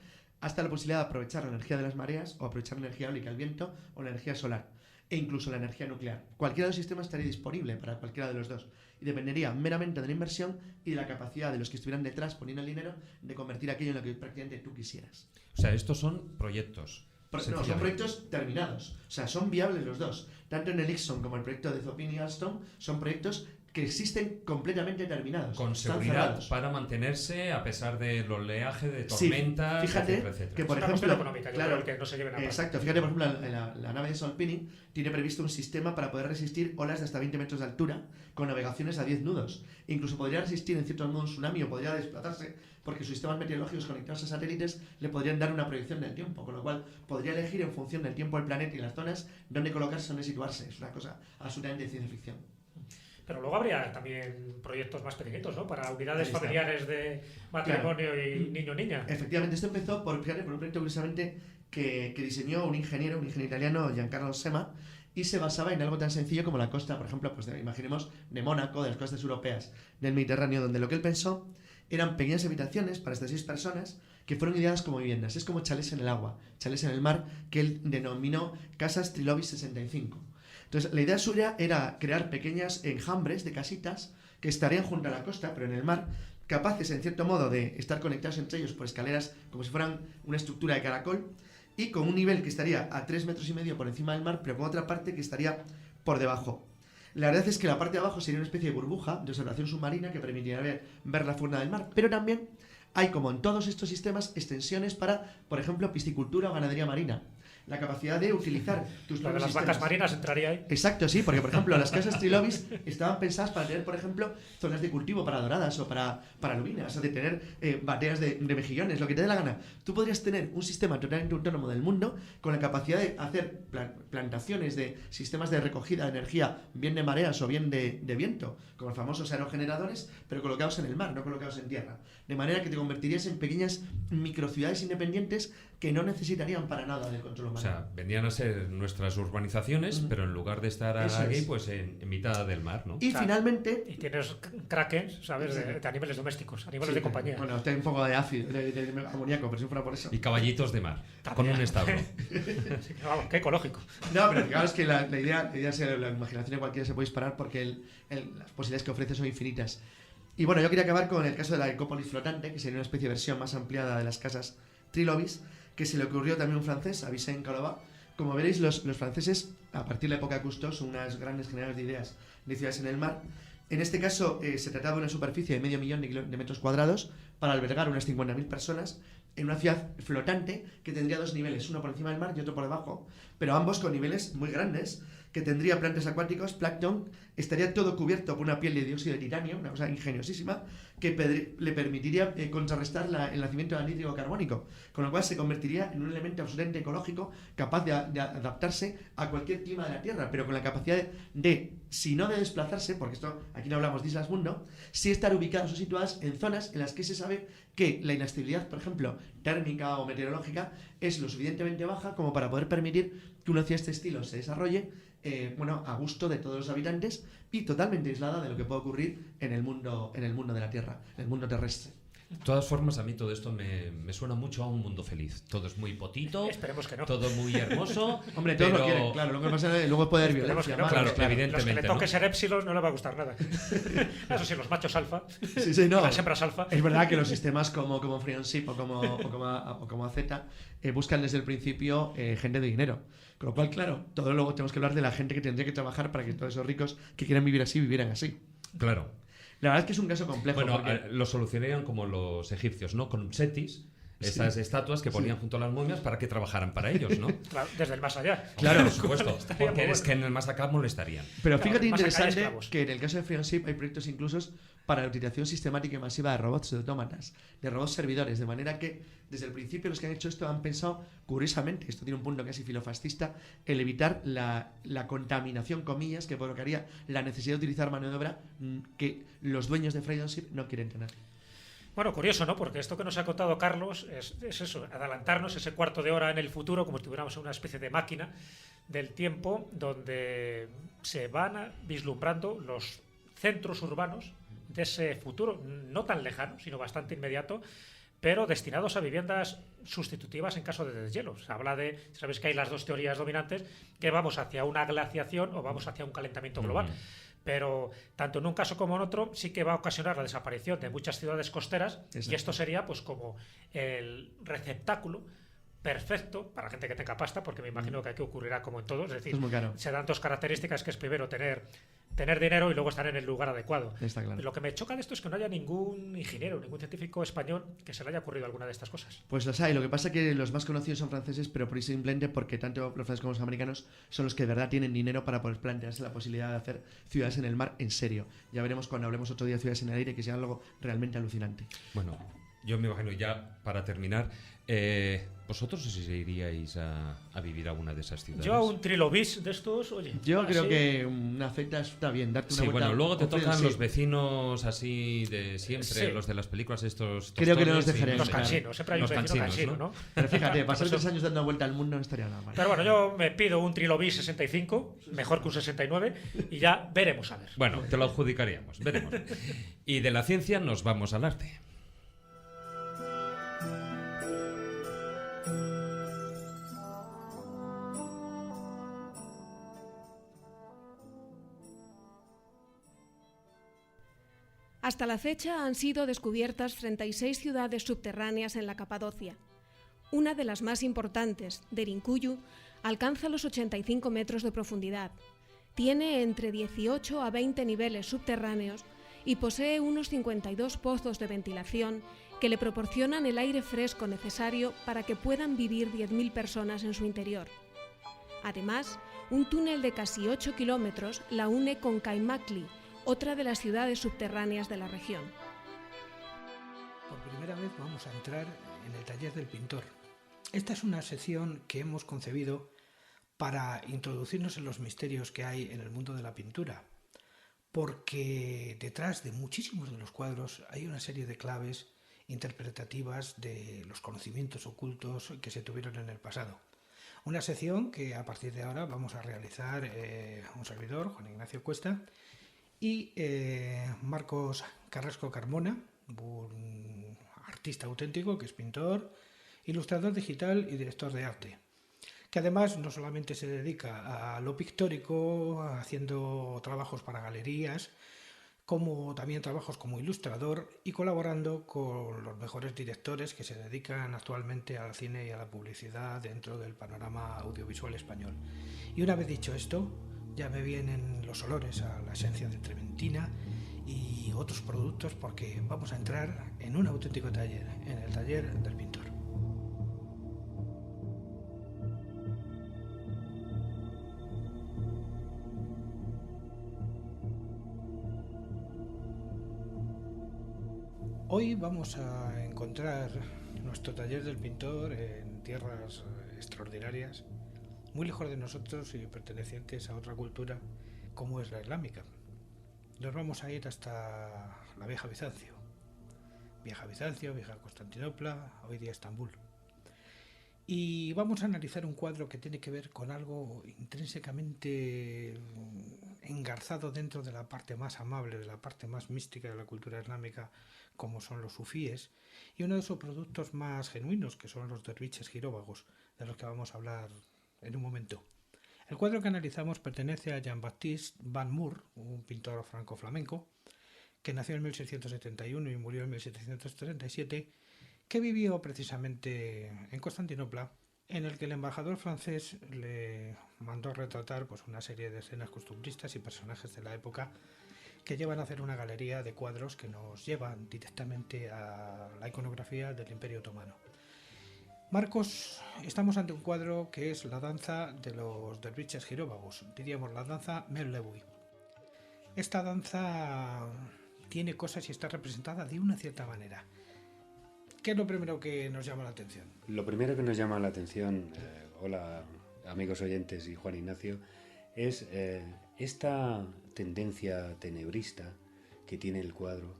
hasta la posibilidad de aprovechar la energía de las mareas o aprovechar la energía eólica, el viento o la energía solar e incluso la energía nuclear. Cualquiera de los sistemas estaría disponible para cualquiera de los dos y dependería meramente de la inversión y de la capacidad de los que estuvieran detrás poniendo el dinero de convertir aquello en lo que prácticamente tú quisieras. O sea, estos son proyectos. No, son proyectos terminados. O sea, son viables los dos. Tanto en el Nixon como el proyecto de Sopini y Alstom son proyectos que existen completamente terminados. Con están seguridad cerrados. para mantenerse a pesar del oleaje, de tormentas, Sí, fíjate etcétera, etcétera. que, por Es una cuestión ejemplo, económica, yo claro, creo, el que no se lleven a paz. exacto, fíjate, por ejemplo, la nave de Solpini tiene previsto un sistema para poder resistir olas de hasta 20 metros de altura con navegaciones a 10 nudos. Incluso podría resistir en cierto modo un tsunami o podría desplazarse porque sus sistemas meteorológicos conectados a satélites le podrían dar una proyección del tiempo, con lo cual podría elegir en función del tiempo del planeta y las zonas dónde colocarse, dónde situarse. Es una cosa absolutamente de ciencia ficción. Pero luego habría también proyectos más pequeñitos, ¿no? Para unidades Ahí está. familiares de matrimonio y niño-niña. Efectivamente, esto empezó por un proyecto precisamente que diseñó un ingeniero italiano, Giancarlo Sema, y se basaba en algo tan sencillo como la costa, por ejemplo, pues imaginemos de Mónaco, de las costas europeas del Mediterráneo, donde lo que él pensó eran pequeñas habitaciones para estas 6 personas que fueron ideadas como viviendas. Es como chalés en el agua, chalés en el mar, que él denominó Casas Trilobi 65. Entonces, la idea suya era crear pequeñas enjambres de casitas que estarían junto a la costa, pero en el mar, capaces, en cierto modo, de estar conectados entre ellos por escaleras como si fueran una estructura de caracol, y con un nivel que estaría a 3,5 metros por encima del mar, pero con otra parte que estaría por debajo. La verdad es que la parte de abajo sería una especie de burbuja de observación submarina que permitiría ver la fauna del mar, pero también hay, como en todos estos sistemas, extensiones para, por ejemplo, piscicultura o ganadería marina. La capacidad de utilizar tus Lo de propios las sistemas. vacas marinas entraría ahí. Exacto, sí, porque por ejemplo las casas trilobis estaban pensadas para tener, por ejemplo, zonas de cultivo para doradas o para lubinas, o de tener bateas de mejillones, lo que te dé la gana. Tú podrías tener un sistema totalmente autónomo del mundo con la capacidad de hacer plantaciones de sistemas de recogida de energía, bien de mareas o bien de viento, como los famosos aerogeneradores, pero colocados en el mar, no colocados en tierra. De manera que te convertirías en pequeñas microciudades independientes que no necesitarían para nada del control humano. O sea, vendrían a ser nuestras urbanizaciones, pero en lugar de estar Eso aquí, es. pues en mitad del mar, ¿no? Y Claro. finalmente... Y tienes kraken, ¿sabes? De animales domésticos, animales de compañía. Bueno, está un poco de ácido, de amoníaco, pero si fuera por eso. Y caballitos de mar, También. con un establo. Sí, vamos, qué ecológico. No, pero claro, es que la idea es que la imaginación de cualquiera se puede disparar porque las posibilidades que ofrece son infinitas. Y bueno, yo quería acabar con el caso de la Ecópolis flotante, que sería una especie de versión más ampliada de las casas trilobis, que se le ocurrió también a un francés, a Vicent Calovat. Como veréis, los franceses, a partir de la época de Cousteau, son unas grandes generadores de ideas de ciudades en el mar. En este caso, se trataba de una superficie de 500.000 de metros cuadrados para albergar unas 50.000 personas en una ciudad flotante que tendría 2 niveles, uno por encima del mar y otro por debajo, pero ambos con niveles muy grandes, que tendría plantas acuáticos, plancton, estaría todo cubierto por una piel de dióxido de titanio, una cosa ingeniosísima, que le permitiría contrarrestar el nacimiento del anhídrido carbónico, con lo cual se convertiría en un elemento absolutamente ecológico, capaz de adaptarse a cualquier clima de la Tierra, pero con la capacidad de, si no de desplazarse, porque esto aquí no hablamos de islas mundo, sí estar ubicadas o situadas en zonas en las que se sabe que la inestabilidad, por ejemplo, térmica o meteorológica, es lo suficientemente baja como para poder permitir que una ciudad de este estilo se desarrolle a gusto de todos los habitantes y totalmente aislada de lo que puede ocurrir en el mundo de la Tierra, en el mundo terrestre. De todas formas, a mí todo esto me suena mucho a un mundo feliz. Todo es muy potito, Esperemos que no. todo muy hermoso. Hombre, todos pero... lo quieren, claro. Lo que pasa es que luego puede haber Esperemos violencia. que no, malos, claro, claro. Los que le evidentemente, toque ¿no? ser Epsilon no le va a gustar nada. Eso sí, los machos alfa, Sí, no. las hembras alfa. Es verdad que los sistemas como Friendship o como AZ buscan desde el principio gente de dinero. Con lo cual, claro, todo luego tenemos que hablar de la gente que tendría que trabajar para que todos esos ricos que quieran vivir así, vivieran así. Claro. La verdad es que es un caso complejo. Bueno, porque... lo solucionarían como los egipcios, ¿no? Con setis, esas estatuas que ponían junto a las momias para que trabajaran para ellos, ¿no? Claro, desde el más allá. Claro, por supuesto. Estaría Porque muy es bueno. que en el más acá molestarían. Pero Claro, fíjate más acá hay interesante esclavos. que en el caso de Friendship hay proyectos inclusos para la utilización sistemática y masiva de robots de autómatas, de robots servidores, de manera que desde el principio los que han hecho esto han pensado, curiosamente, esto tiene un punto casi filofascista, el evitar la contaminación, comillas, que provocaría la necesidad de utilizar mano de obra que los dueños de Friendship no quieren tener. Bueno, curioso, ¿no? Porque esto que nos ha contado Carlos es eso, adelantarnos ese cuarto de hora en el futuro, como si tuviéramos una especie de máquina del tiempo, donde se van vislumbrando los centros urbanos de ese futuro, no tan lejano, sino bastante inmediato, pero destinados a viviendas sustitutivas en caso de deshielo. Se habla de, sabes que hay las dos teorías dominantes, que vamos hacia una glaciación o vamos hacia un calentamiento global. Pero tanto en un caso como en otro sí que va a ocasionar la desaparición de muchas ciudades costeras. Exacto. Y esto sería pues como el receptáculo perfecto para gente que tenga pasta, porque me imagino que aquí ocurrirá como en todo, es decir, Es muy caro. se dan dos características, que es primero tener dinero y luego estar en el lugar adecuado. Está claro. Lo que me choca de esto es que no haya ningún ingeniero, ningún científico español que se le haya ocurrido alguna de estas cosas. Pues los hay, lo que pasa es que los más conocidos son franceses, pero por simplemente porque tanto los franceses como los americanos son los que de verdad tienen dinero para poder plantearse la posibilidad de hacer ciudades en el mar en serio. Ya veremos cuando hablemos otro día de ciudades en el aire, que sea algo realmente alucinante. Bueno, yo me imagino ya para terminar, ¿vosotros si iríais a vivir a una de esas ciudades? Yo a un trilobis de estos, oye. Yo creo así, que una feta está bien, darte una Sí, vuelta. bueno, luego te tocan sí. los vecinos así de siempre, Sí. los de las películas estos. Creo que no tostones nos y- dejarían Los entrar. cansinos, siempre hay un Los vecino cansinos, cansino, ¿no? ¿no? Pero fíjate, pasar Eso- 3 años dando una vuelta al mundo no estaría nada mal. Pero bueno, yo me pido un trilobis 65, mejor que un 69, y ya veremos a ver. Bueno, te lo adjudicaríamos, veremos. Y de la ciencia nos vamos al arte. Hasta la fecha han sido descubiertas 36 ciudades subterráneas en la Capadocia. Una de las más importantes, Derinkuyu, alcanza los 85 metros de profundidad. Tiene entre 18 a 20 niveles subterráneos y posee unos 52 pozos de ventilación que le proporcionan el aire fresco necesario para que puedan vivir 10.000 personas en su interior. Además, un túnel de casi 8 kilómetros la une con Kaimakli, otra de las ciudades subterráneas de la región. Por primera vez vamos a entrar en el taller del pintor. Esta es una sección que hemos concebido para introducirnos en los misterios que hay en el mundo de la pintura, porque detrás de muchísimos de los cuadros hay una serie de claves interpretativas de los conocimientos ocultos que se tuvieron en el pasado. Una sección que a partir de ahora vamos a realizar un servidor, Juan Ignacio Cuesta, y Marcos Carrasco Carmona, un artista auténtico que es pintor, ilustrador digital y director de arte, que además no solamente se dedica a lo pictórico, haciendo trabajos para galerías, como también trabajos como ilustrador y colaborando con los mejores directores que se dedican actualmente al cine y a la publicidad dentro del panorama audiovisual español. Y una vez dicho esto, ya me vienen los olores a la esencia de trementina y otros productos, porque vamos a entrar en un auténtico taller, en el taller del pintor. Hoy vamos a encontrar nuestro taller del pintor en tierras extraordinarias, muy lejos de nosotros y pertenecientes a otra cultura como es la islámica. Nos vamos a ir hasta la vieja Bizancio, vieja Constantinopla, hoy día Estambul. Y vamos a analizar un cuadro que tiene que ver con algo intrínsecamente engarzado dentro de la parte más amable, de la parte más mística de la cultura islámica, como son los sufíes, y uno de sus productos más genuinos, que son los derviches giróvagos, de los que vamos a hablar en un momento. El cuadro que analizamos pertenece a Jean-Baptiste Van Moor, un pintor franco-flamenco, que nació en 1671 y murió en 1737, que vivió precisamente en Constantinopla, en el que el embajador francés le mandó retratar pues, una serie de escenas costumbristas y personajes de la época que llevan a hacer una galería de cuadros que nos llevan directamente a la iconografía del Imperio Otomano. Marcos, estamos ante un cuadro que es la danza de los derviches giróvagos, diríamos la danza Mevlevi. Esta danza tiene cosas y está representada de una cierta manera. ¿Qué es lo primero que nos llama la atención? Lo primero que nos llama la atención, hola amigos oyentes y Juan Ignacio, es esta tendencia tenebrista que tiene el cuadro.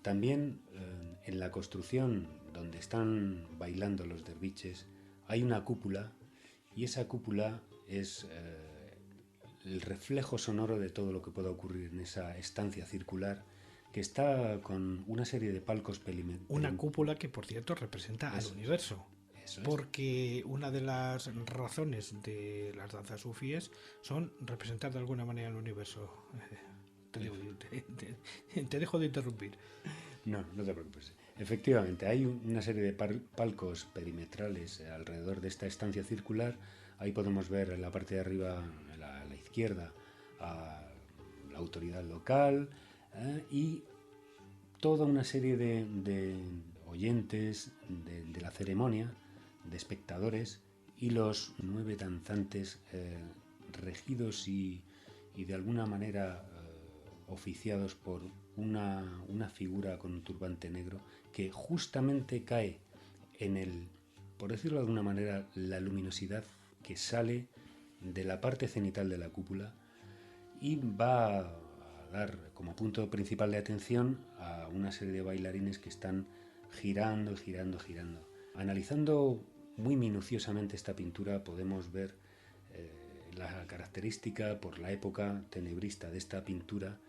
También en la construcción donde están bailando los derviches hay una cúpula y esa cúpula es el reflejo sonoro de todo lo que pueda ocurrir en esa estancia circular que está con una serie de palcos Una cúpula que, por cierto, representa al universo. Eso es. Porque una de las razones de las danzas sufíes son representar de alguna manera el universo. Te dejo de interrumpir. No, no te preocupes. Efectivamente, hay una serie de palcos perimetrales alrededor de esta estancia circular. Ahí podemos ver en la parte de arriba, a la izquierda, a la autoridad local y toda una serie de oyentes de la ceremonia, de espectadores, y los 9 danzantes regidos y de alguna manera oficiados por una figura con un turbante negro que justamente cae en por decirlo de alguna manera, la luminosidad que sale de la parte cenital de la cúpula y va a dar como punto principal de atención a una serie de bailarines que están girando, girando, girando. Analizando muy minuciosamente esta pintura podemos ver la característica por la época tenebrista de esta pintura,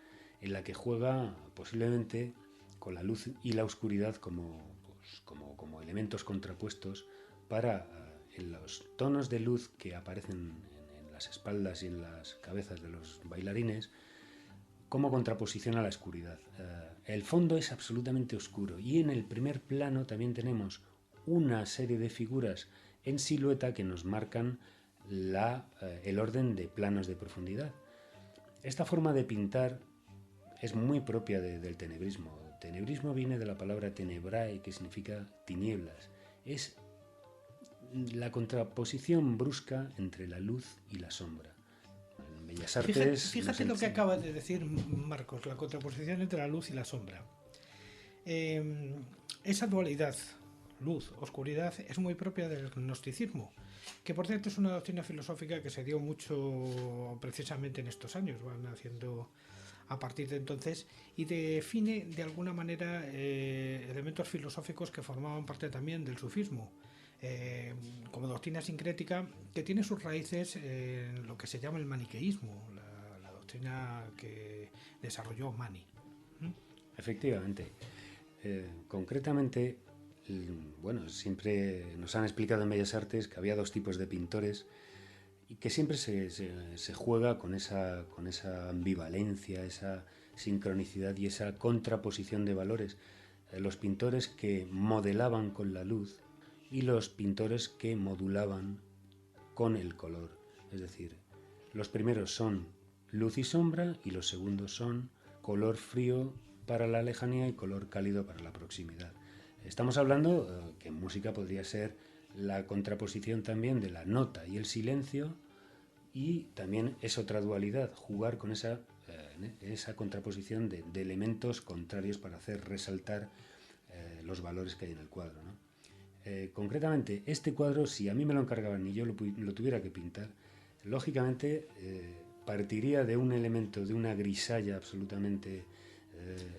en la que juega posiblemente con la luz y la oscuridad como elementos contrapuestos para en los tonos de luz que aparecen en las espaldas y en las cabezas de los bailarines, como contraposición a la oscuridad. El fondo es absolutamente oscuro y en el primer plano también tenemos una serie de figuras en silueta que nos marcan el orden de planos de profundidad. Esta forma de pintar es muy propia del tenebrismo. Tenebrismo viene de la palabra tenebrae, que significa tinieblas. Es la contraposición brusca entre la luz y la sombra. En Bellas Artes... Fíjate lo que acaba de decir Marcos, la contraposición entre la luz y la sombra. Esa dualidad, luz, oscuridad, es muy propia del gnosticismo, que por cierto es una doctrina filosófica que se dio mucho precisamente en estos años, van haciendo a partir de entonces, y define de alguna manera elementos filosóficos que formaban parte también del sufismo, como doctrina sincrética que tiene sus raíces en lo que se llama el maniqueísmo, la doctrina que desarrolló Mani. Efectivamente. Concretamente, bueno, siempre nos han explicado en Bellas Artes que había 2 tipos de pintores y que siempre se juega con esa ambivalencia, esa sincronicidad y esa contraposición de valores. Los pintores que modelaban con la luz y los pintores que modulaban con el color. Es decir, los primeros son luz y sombra y los segundos son color frío para la lejanía y color cálido para la proximidad. Estamos hablando que en música podría ser la contraposición también de la nota y el silencio, y también es otra dualidad, jugar con esa contraposición de elementos contrarios para hacer resaltar los valores que hay en el cuadro, ¿no? Concretamente, este cuadro, si a mí me lo encargaban y yo lo tuviera que pintar, lógicamente partiría de un elemento, de una grisalla absolutamente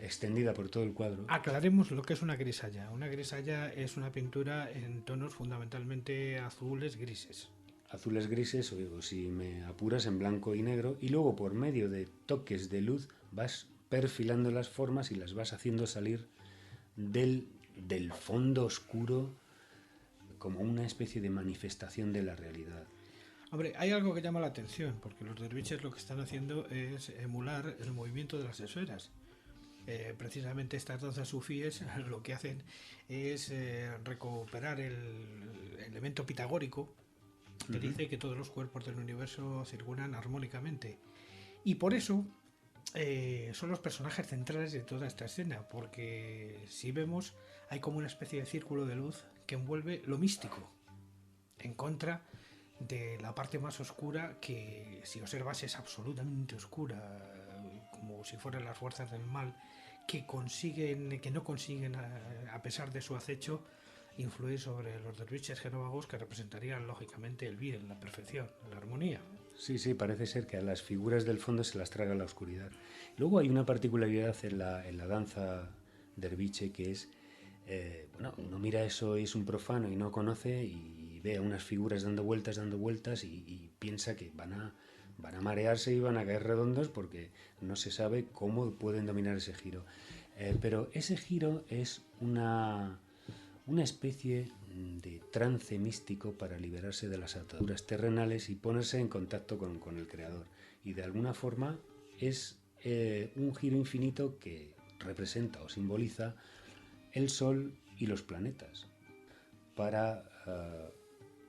extendida por todo el cuadro. Aclaremos lo que es una grisalla. Una grisalla es una pintura en tonos fundamentalmente azules, grises. Azules, grises, o si me apuras, en blanco y negro, y luego por medio de toques de luz vas perfilando las formas y las vas haciendo salir del fondo oscuro como una especie de manifestación de la realidad. Hombre, hay algo que llama la atención, porque los derviches lo que están haciendo es emular el movimiento de las esferas. Precisamente estas danzas sufíes lo que hacen es recuperar el elemento pitagórico que dice que todos los cuerpos del universo circulan armónicamente. Y por eso son los personajes centrales de toda esta escena, porque si vemos hay como una especie de círculo de luz que envuelve lo místico, en contra de la parte más oscura, que si observas es absolutamente oscura, como si fueran las fuerzas del mal que no consiguen a pesar de su acecho influir sobre los derviches genóvagos, que representarían lógicamente el bien, la perfección, la armonía. Sí, parece ser que a las figuras del fondo se las traga la oscuridad. Luego hay una particularidad en la danza derviche, que es, uno mira eso y es un profano y no conoce, y ve a unas figuras dando vueltas y piensa que van a marearse y van a caer redondos porque no se sabe cómo pueden dominar ese giro. Pero ese giro es una especie de trance místico para liberarse de las ataduras terrenales y ponerse en contacto con el Creador. Y de alguna forma es un giro infinito que representa o simboliza el Sol y los planetas para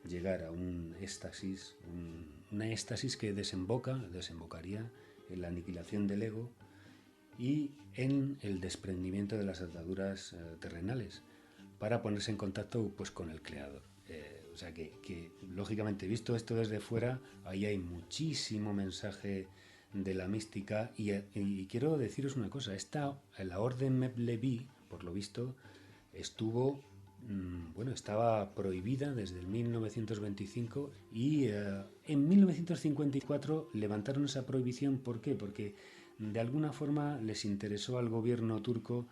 llegar a un éxtasis, una éxtasis que desembocaría en la aniquilación del ego y en el desprendimiento de las ataduras terrenales para ponerse en contacto pues con el Creador. O sea que lógicamente, visto esto desde fuera, ahí hay muchísimo mensaje de la mística y quiero deciros una cosa, la orden Meb-Leví, por lo visto, estaba prohibida desde el 1925 y en 1954 levantaron esa prohibición. ¿Por qué? Porque de alguna forma les interesó al gobierno turco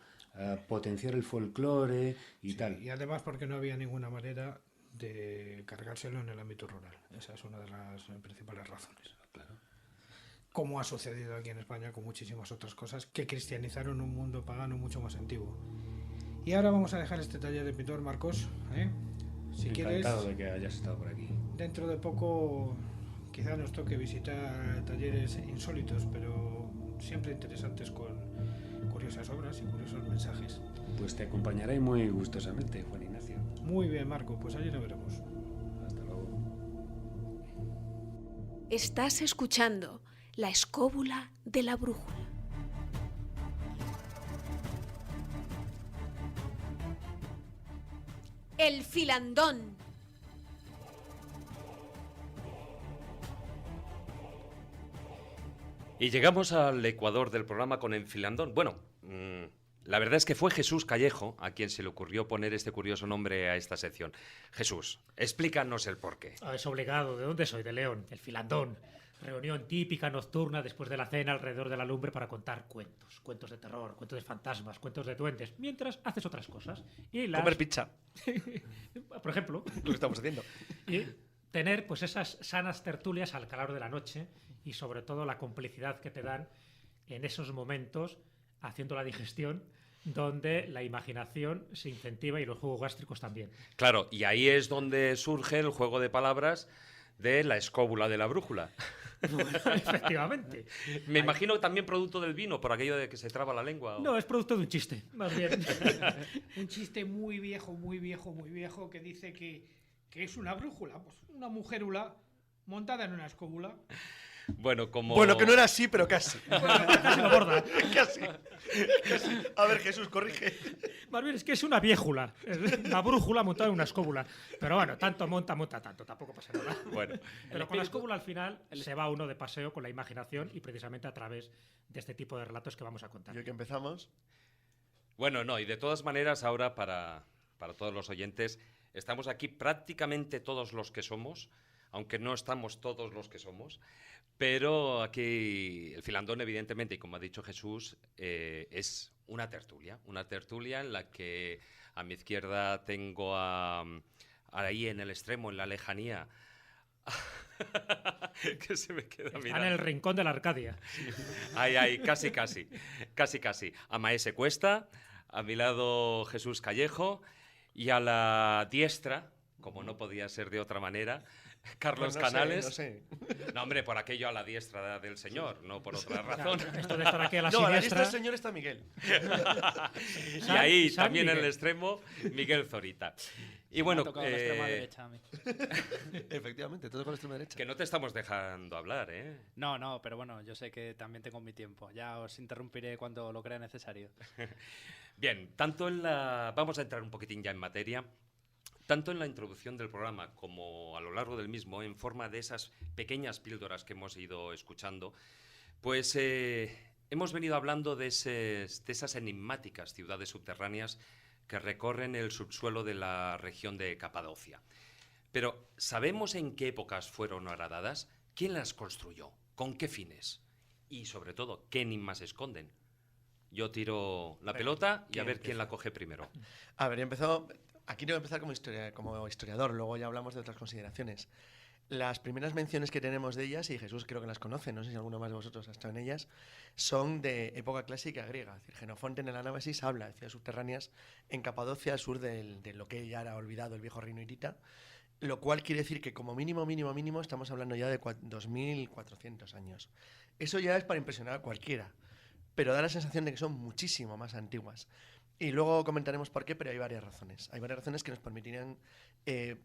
potenciar el folclore y tal. Y además porque no había ninguna manera de cargárselo en el ámbito rural. Esa es una de las principales razones. Claro. Como ha sucedido aquí en España con muchísimas otras cosas que cristianizaron un mundo pagano mucho más antiguo. Y ahora vamos a dejar este taller de pintor, Marcos. Si quieres, encantado de que hayas estado por aquí. dentro de poco quizá nos toque visitar talleres insólitos, pero siempre interesantes, con curiosas obras y curiosos mensajes. Pues te acompañaré muy gustosamente, Juan Ignacio. Muy bien, Marco, pues allí nos veremos. Hasta luego. Estás escuchando La Escóbula de la Brújula. El filandón. Y llegamos al ecuador del programa con el filandón. Bueno, la verdad es que fue Jesús Callejo a quien se le ocurrió poner este curioso nombre a esta sección. Jesús, explícanos el porqué. Es obligado. ¿De dónde soy? De León. El filandón. Reunión típica nocturna después de la cena alrededor de la lumbre para contar cuentos. Cuentos de terror, cuentos de fantasmas, cuentos de duendes. Mientras haces otras cosas. Y Comer pizza. Por ejemplo. Lo que estamos haciendo. Y tener pues esas sanas tertulias al calor de la noche y sobre todo la complicidad que te dan en esos momentos haciendo la digestión, donde la imaginación se incentiva y los jugos gástricos también. Claro, y ahí es donde surge el juego de palabras de la escóbula de la brújula. Bueno, efectivamente. Me imagino también producto del vino, por aquello de que se traba la lengua. No, es producto de un chiste, más bien. Un chiste muy viejo, que dice que es una brújula, pues una mujerula montada en una escóbula. Bueno, como... Bueno, que no era así, pero casi. Casi lo borda. Casi. A ver, Jesús, corrige. Más bien es que es una viejula, es una brújula montada en una escóbula. Pero bueno, tanto monta tanto, tampoco pasa nada. Bueno, Pero con la escóbula al final se va uno de paseo con la imaginación y precisamente a través de este tipo de relatos que vamos a contar. Y hoy que empezamos. bueno, no, y de todas maneras ahora para todos los oyentes, estamos aquí prácticamente todos los que somos, aunque no estamos todos los que somos, pero aquí el filandón, evidentemente, y como ha dicho Jesús, es una tertulia en la que a mi izquierda tengo ahí en el extremo, en la lejanía, que se me queda Está mirando. en el rincón de la Arcadia. Ay, casi. A Maese Cuesta, a mi lado Jesús Callejo y a la diestra, como no podía ser de otra manera, Carlos Canales. No sé. No, hombre, por aquello a la diestra del señor, no por otra razón. Esto de estar aquí a la No, a la siniestra. lista del señor está Miguel. Y ahí San también en Miguel. el extremo, Miguel Zorita. Y bueno, Me ha tocado la extrema derecha a mí. Efectivamente, todo con la extrema derecha. que no te estamos dejando hablar, ¿eh? No, pero bueno, yo sé que también tengo mi tiempo. Ya os interrumpiré cuando lo crea necesario. Bien, vamos a entrar un poquitín ya en materia. Tanto en la introducción del programa como a lo largo del mismo, en forma de esas pequeñas píldoras que hemos ido escuchando, pues hemos venido hablando de esas enigmáticas ciudades subterráneas que recorren el subsuelo de la región de Capadocia. Pero, ¿sabemos en qué épocas fueron horadadas? ¿Quién las construyó? ¿Con qué fines? Y, sobre todo, ¿qué enigmas esconden? Yo tiro la pelota y a ver quién la coge primero. A ver, aquí tengo que empezar como historiador, luego ya hablamos de otras consideraciones. Las primeras menciones que tenemos de ellas, y Jesús creo que las conoce, no sé si alguno más de vosotros ha estado en ellas, son de época clásica griega. Es decir, Jenofonte en el Anábasis habla de ciudades subterráneas en Capadocia, al sur de lo que ya era olvidado, el viejo reino hitita, lo cual quiere decir que como mínimo estamos hablando ya de 2400 años. Eso ya es para impresionar a cualquiera, pero da la sensación de que son muchísimo más antiguas. Y luego comentaremos por qué, pero hay varias razones. Hay varias razones que nos permitirían,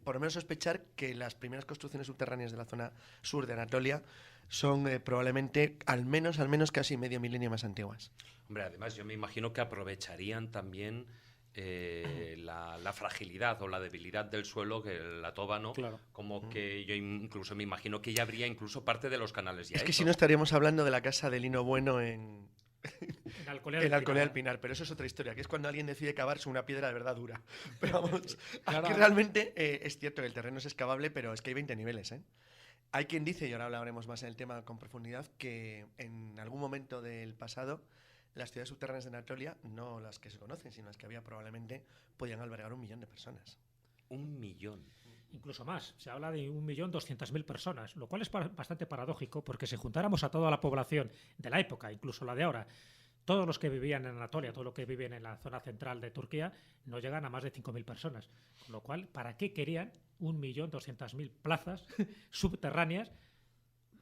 por lo menos, sospechar que las primeras construcciones subterráneas de la zona sur de Anatolia son probablemente al menos casi medio milenio más antiguas. Hombre, además yo me imagino que aprovecharían también la fragilidad o la debilidad del suelo, que la toba, ¿no? Claro. Como que yo incluso me imagino que ya habría incluso parte de los canales ya Es que hechos. si no estaríamos hablando de la casa de Lino Bueno en Alcolea el del Alcolea del Pinar. Pinar, pero eso es otra historia, que es cuando alguien decide cavar sobre una piedra de verdad dura. Pero vamos, Claro. aquí realmente es cierto que el terreno es excavable, pero es que hay 20 niveles, ¿eh? Hay quien dice, y ahora hablaremos más en el tema con profundidad, que en algún momento del pasado las ciudades subterráneas de Anatolia, no las que se conocen, sino las que había probablemente, podían albergar 1 millón de personas. 1 millón. Incluso más, se habla de 1.200.000 personas, lo cual es bastante paradójico porque si juntáramos a toda la población de la época, incluso la de ahora, todos los que vivían en Anatolia, todos los que viven en la zona central de Turquía, no llegan a más de 5.000 personas. Con lo cual, ¿para qué querían 1.200.000 plazas subterráneas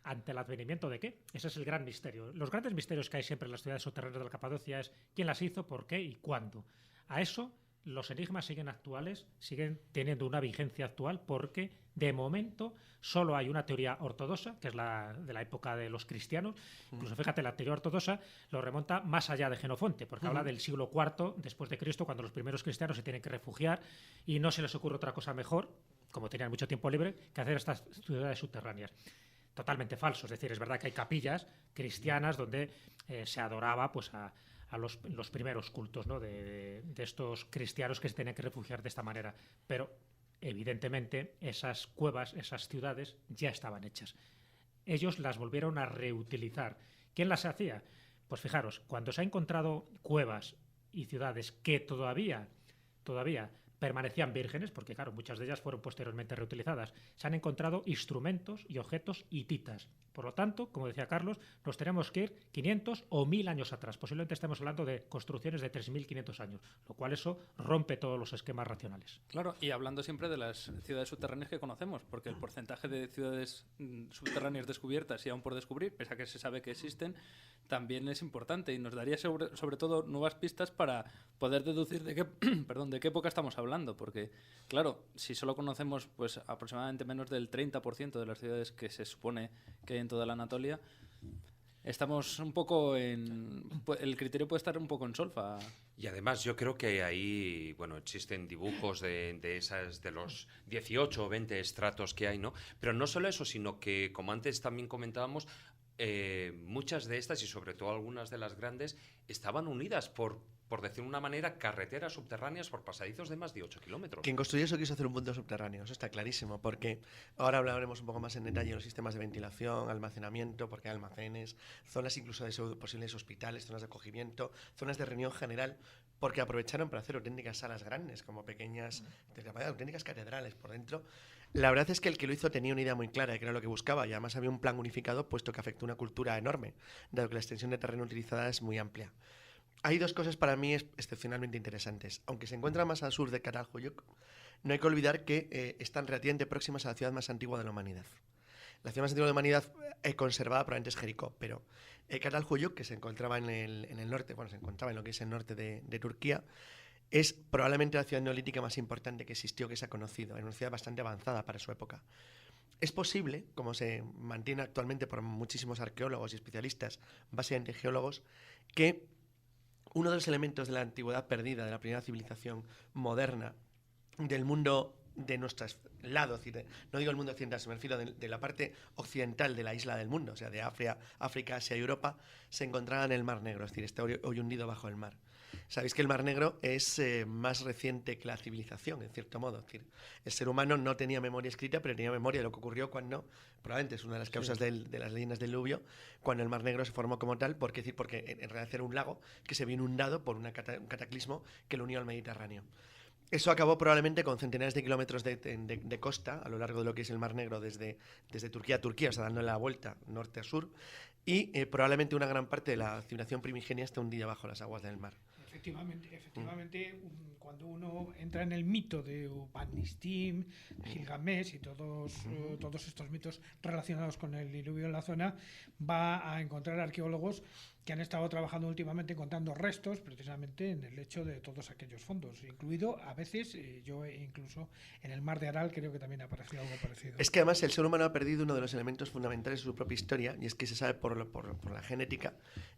ante el advenimiento de qué? Ese es el gran misterio. Los grandes misterios que hay siempre en las ciudades subterráneas de la Capadocia es quién las hizo, por qué y cuándo. A eso los enigmas siguen actuales, siguen teniendo una vigencia actual porque de momento solo hay una teoría ortodoxa, que es la de la época de los cristianos. Incluso fíjate, la teoría ortodoxa lo remonta más allá de Jenofonte, porque habla del siglo IV después de Cristo, cuando los primeros cristianos se tienen que refugiar y no se les ocurre otra cosa mejor, como tenían mucho tiempo libre, que hacer estas ciudades subterráneas. Totalmente falso, es decir, es verdad que hay capillas cristianas donde se adoraba pues a los primeros cultos, ¿no? de estos cristianos que se tenían que refugiar de esta manera. Pero, evidentemente, esas cuevas, esas ciudades ya estaban hechas. Ellos las volvieron a reutilizar. ¿Quién las hacía? Pues fijaros, cuando se han encontrado cuevas y ciudades que todavía permanecían vírgenes, porque claro, muchas de ellas fueron posteriormente reutilizadas, se han encontrado instrumentos y objetos hititas. Por lo tanto, como decía Carlos, nos tenemos que ir 500 o 1000 años atrás. Posiblemente estemos hablando de construcciones de 3500 años, lo cual eso rompe todos los esquemas racionales. Claro, y hablando siempre de las ciudades subterráneas que conocemos, porque el porcentaje de ciudades subterráneas descubiertas y aún por descubrir, pese a que se sabe que existen, también es importante y nos daría sobre todo nuevas pistas para poder deducir de qué época estamos hablando, porque claro, si solo conocemos pues aproximadamente menos del 30% de las ciudades que se supone que hay en toda la Anatolia, estamos un poco el criterio puede estar un poco en solfa. Y además yo creo que ahí, bueno, existen dibujos de los 18 o 20 estratos que hay, ¿no? Pero no solo eso, sino que, como antes también comentábamos, muchas de estas, y sobre todo algunas de las grandes, estaban unidas por decir de una manera, carreteras subterráneas por pasadizos de más de 8 kilómetros. Quien construyó eso quiso hacer un punto subterráneo, eso está clarísimo, porque ahora hablaremos un poco más en detalle de los sistemas de ventilación, almacenamiento, porque hay almacenes, zonas incluso de posibles hospitales, zonas de acogimiento, zonas de reunión general, porque aprovecharon para hacer auténticas salas grandes, como pequeñas, auténticas catedrales por dentro. La verdad es que el que lo hizo tenía una idea muy clara de que era lo que buscaba, y además había un plan unificado, puesto que afectó una cultura enorme, dado que la extensión de terreno utilizada es muy amplia. Hay dos cosas para mí excepcionalmente interesantes. Aunque se encuentra más al sur de Karalhuyuk, no hay que olvidar que están relativamente próximas a la ciudad más antigua de la humanidad. La ciudad más antigua de la humanidad conservada probablemente es Jericó, pero Karalhuyuk, que se encontraba en el norte, bueno, se encontraba en lo que es el norte de Turquía, es probablemente la ciudad neolítica más importante que existió, que se ha conocido. Era una ciudad bastante avanzada para su época. Es posible, como se mantiene actualmente por muchísimos arqueólogos y especialistas, básicamente geólogos, que uno de los elementos de la antigüedad perdida, de la primera civilización moderna, del mundo de nuestro lado, no digo el mundo occidental, me refiero de la parte occidental de la isla del mundo, o sea, de África, Asia y Europa, se encontraba en el Mar Negro, es decir, está hoy hundido bajo el mar. Sabéis que el Mar Negro es más reciente que la civilización, en cierto modo. Es decir, el ser humano no tenía memoria escrita, pero tenía memoria de lo que ocurrió cuando, probablemente es una de las causas de las leyendas del diluvio, cuando el Mar Negro se formó como tal, porque en realidad era un lago que se vio inundado por un cataclismo que lo unió al Mediterráneo. Eso acabó probablemente con centenares de kilómetros de costa a lo largo de lo que es el Mar Negro, desde Turquía a Turquía, o sea, dándole la vuelta norte a sur, y probablemente una gran parte de la civilización primigenia está hundida bajo las aguas del mar. Efectivamente, cuando uno entra en el mito de Upanistim, Gilgamesh y todos estos mitos relacionados con el diluvio en la zona, va a encontrar arqueólogos que han estado trabajando últimamente encontrando restos precisamente en el lecho de todos aquellos fondos, incluido a veces, yo incluso en el mar de Aral creo que también ha aparecido algo parecido. Es que además el ser humano ha perdido uno de los elementos fundamentales de su propia historia, y es que se sabe por la genética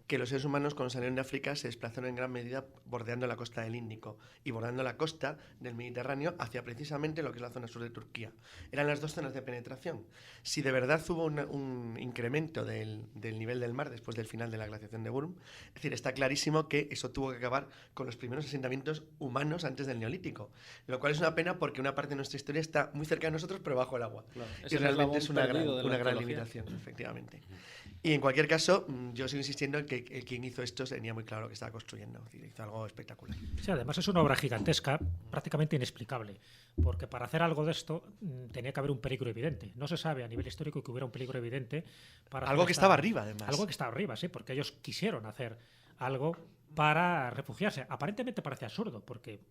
que los seres humanos cuando salieron de África se desplazaron en gran medida bordeando la costa del Índico y bordeando la costa del Mediterráneo hacia precisamente lo que es la zona sur de Turquía. Eran las dos zonas de penetración. Si de verdad hubo un incremento del nivel del mar después del final de la glaciación de Würm, es decir, está clarísimo que eso tuvo que acabar con los primeros asentamientos humanos antes del Neolítico, lo cual es una pena porque una parte de nuestra historia está muy cerca de nosotros pero bajo el agua. Claro, Y realmente es una gran limitación, efectivamente. Y en cualquier caso, yo sigo insistiendo en que quien hizo esto tenía muy claro lo que estaba construyendo, es decir, hizo algo espectacular. Sí, además es una obra gigantesca, prácticamente inexplicable, porque para hacer algo de esto tenía que haber un peligro evidente. No se sabe a nivel histórico que hubiera un peligro evidente para algo que estaba arriba, además. Algo que estaba arriba, sí, porque ellos quisieron hacer algo para refugiarse. Aparentemente parece absurdo, porque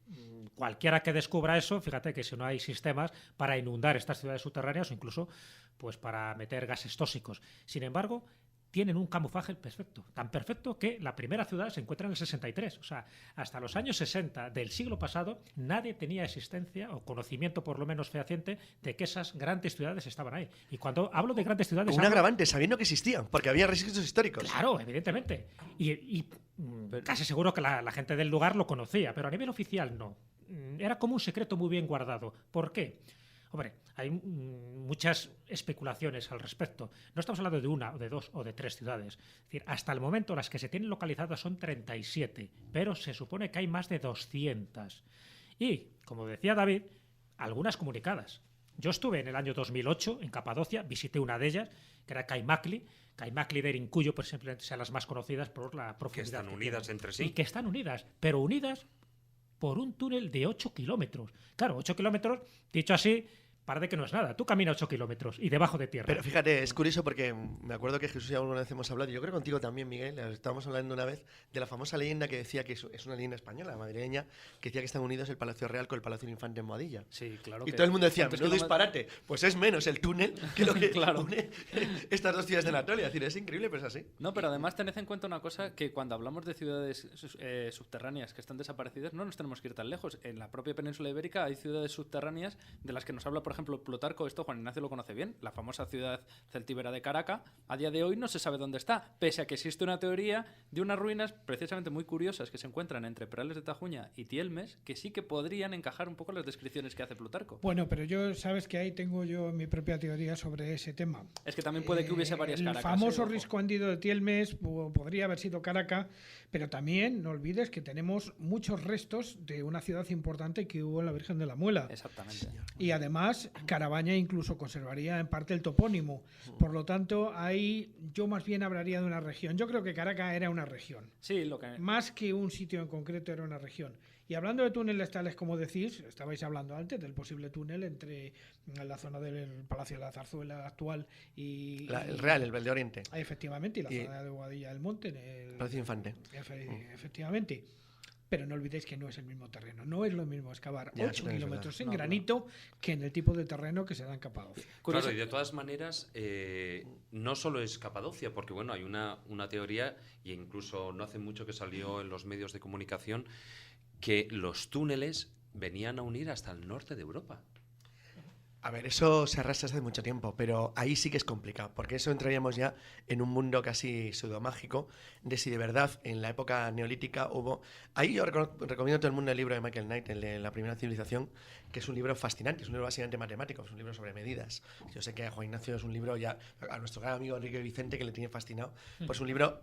cualquiera que descubra eso, fíjate que si no hay sistemas para inundar estas ciudades subterráneas o incluso pues para meter gases tóxicos. Sin embargo, tienen un camuflaje perfecto, tan perfecto que la primera ciudad se encuentra en el 63. O sea, hasta los años 60 del siglo pasado nadie tenía existencia o conocimiento por lo menos fehaciente de que esas grandes ciudades estaban ahí. Y cuando hablo de grandes ciudades... Con un agravante, sabiendo que existían, porque había registros históricos. Claro, evidentemente. Y casi seguro que la gente del lugar lo conocía, pero a nivel oficial no. Era como un secreto muy bien guardado. ¿Por qué? Hombre, hay muchas especulaciones al respecto. No estamos hablando de una, o de dos, o de tres ciudades. Es decir, hasta el momento las que se tienen localizadas son 37, pero se supone que hay más de 200. Y, como decía David, algunas comunicadas. Yo estuve en el año 2008 en Capadocia, visité una de ellas, que era Kaymakli de Erincuyo, por ejemplo, sean las más conocidas por la profundidad. Que están unidas entre sí. Y que están unidas, pero unidas por un túnel de 8 kilómetros. Claro, 8 kilómetros, dicho así, parece que no es nada. Tú caminas 8 kilómetros y debajo de tierra. Pero fíjate, es curioso porque me acuerdo que Jesús y alguna vez hemos hablado, y yo creo contigo también, Miguel, estábamos hablando una vez de la famosa leyenda que decía que es una leyenda española, madrileña, que decía que están unidos el Palacio Real con el Palacio del Infante en Boadilla. Sí, claro. Y todo el mundo decía, menudo disparate. Pues es menos el túnel que lo que Claro. une estas dos ciudades de Anatolia. Es decir, es increíble, pero es así. No, pero además tened en cuenta una cosa, que cuando hablamos de ciudades subterráneas que están desaparecidas, no nos tenemos que ir tan lejos. En la propia península ibérica hay ciudades subterráneas de las que nos habla, por ejemplo, Plutarco. Esto Juan Ignacio lo conoce bien. La famosa ciudad celtíbera de Caraca, a día de hoy no se sabe dónde está, pese a que existe una teoría de unas ruinas precisamente muy curiosas que se encuentran entre Perales de Tajuña y Tielmes, que sí que podrían encajar un poco las descripciones que hace Plutarco. Bueno, pero yo, sabes que ahí tengo yo mi propia teoría sobre ese tema. Es que también puede que hubiese varias Caracas. El famoso ojo. risco hendido de Tielmes podría haber sido Caraca, pero también no olvides que tenemos muchos restos de una ciudad importante que hubo en la Virgen de la Muela. Exactamente. Y además, Carabaña incluso conservaría en parte el topónimo. Por lo tanto, ahí yo más bien hablaría de una región. Yo creo que Caracas era una región. Sí, lo que... Más que un sitio en concreto, era una región. Y hablando de túneles tales como decís, estabais hablando antes del posible túnel entre la zona del Palacio de la Zarzuela actual y... El Real, el de Oriente. Efectivamente, y la Y- zona de Boadilla del Monte. En el, Palacio Infante. Efectivamente. Pero no olvidéis que no es el mismo terreno. No es lo mismo excavar Ya, 8 eso también es kilómetros verdad. en No, granito que en el tipo de terreno que se da en Capadocia. Curioso. Claro, y de todas maneras, no solo es Capadocia, porque bueno, hay una teoría, y incluso no hace mucho que salió en los medios de comunicación, que los túneles venían a unir hasta el norte de Europa. A ver, eso se arrastra hace mucho tiempo, pero ahí sí que es complicado, porque eso entraríamos ya en un mundo casi pseudomágico de si de verdad en la época neolítica hubo... Ahí yo recomiendo a todo el mundo el libro de Michael Knight, el de La Primera Civilización, que es un libro fascinante, es un libro básicamente matemático, es un libro sobre medidas. Yo sé que a Juan Ignacio es un libro ya, a nuestro gran amigo Enrique Vicente, que le tiene fascinado, pues un libro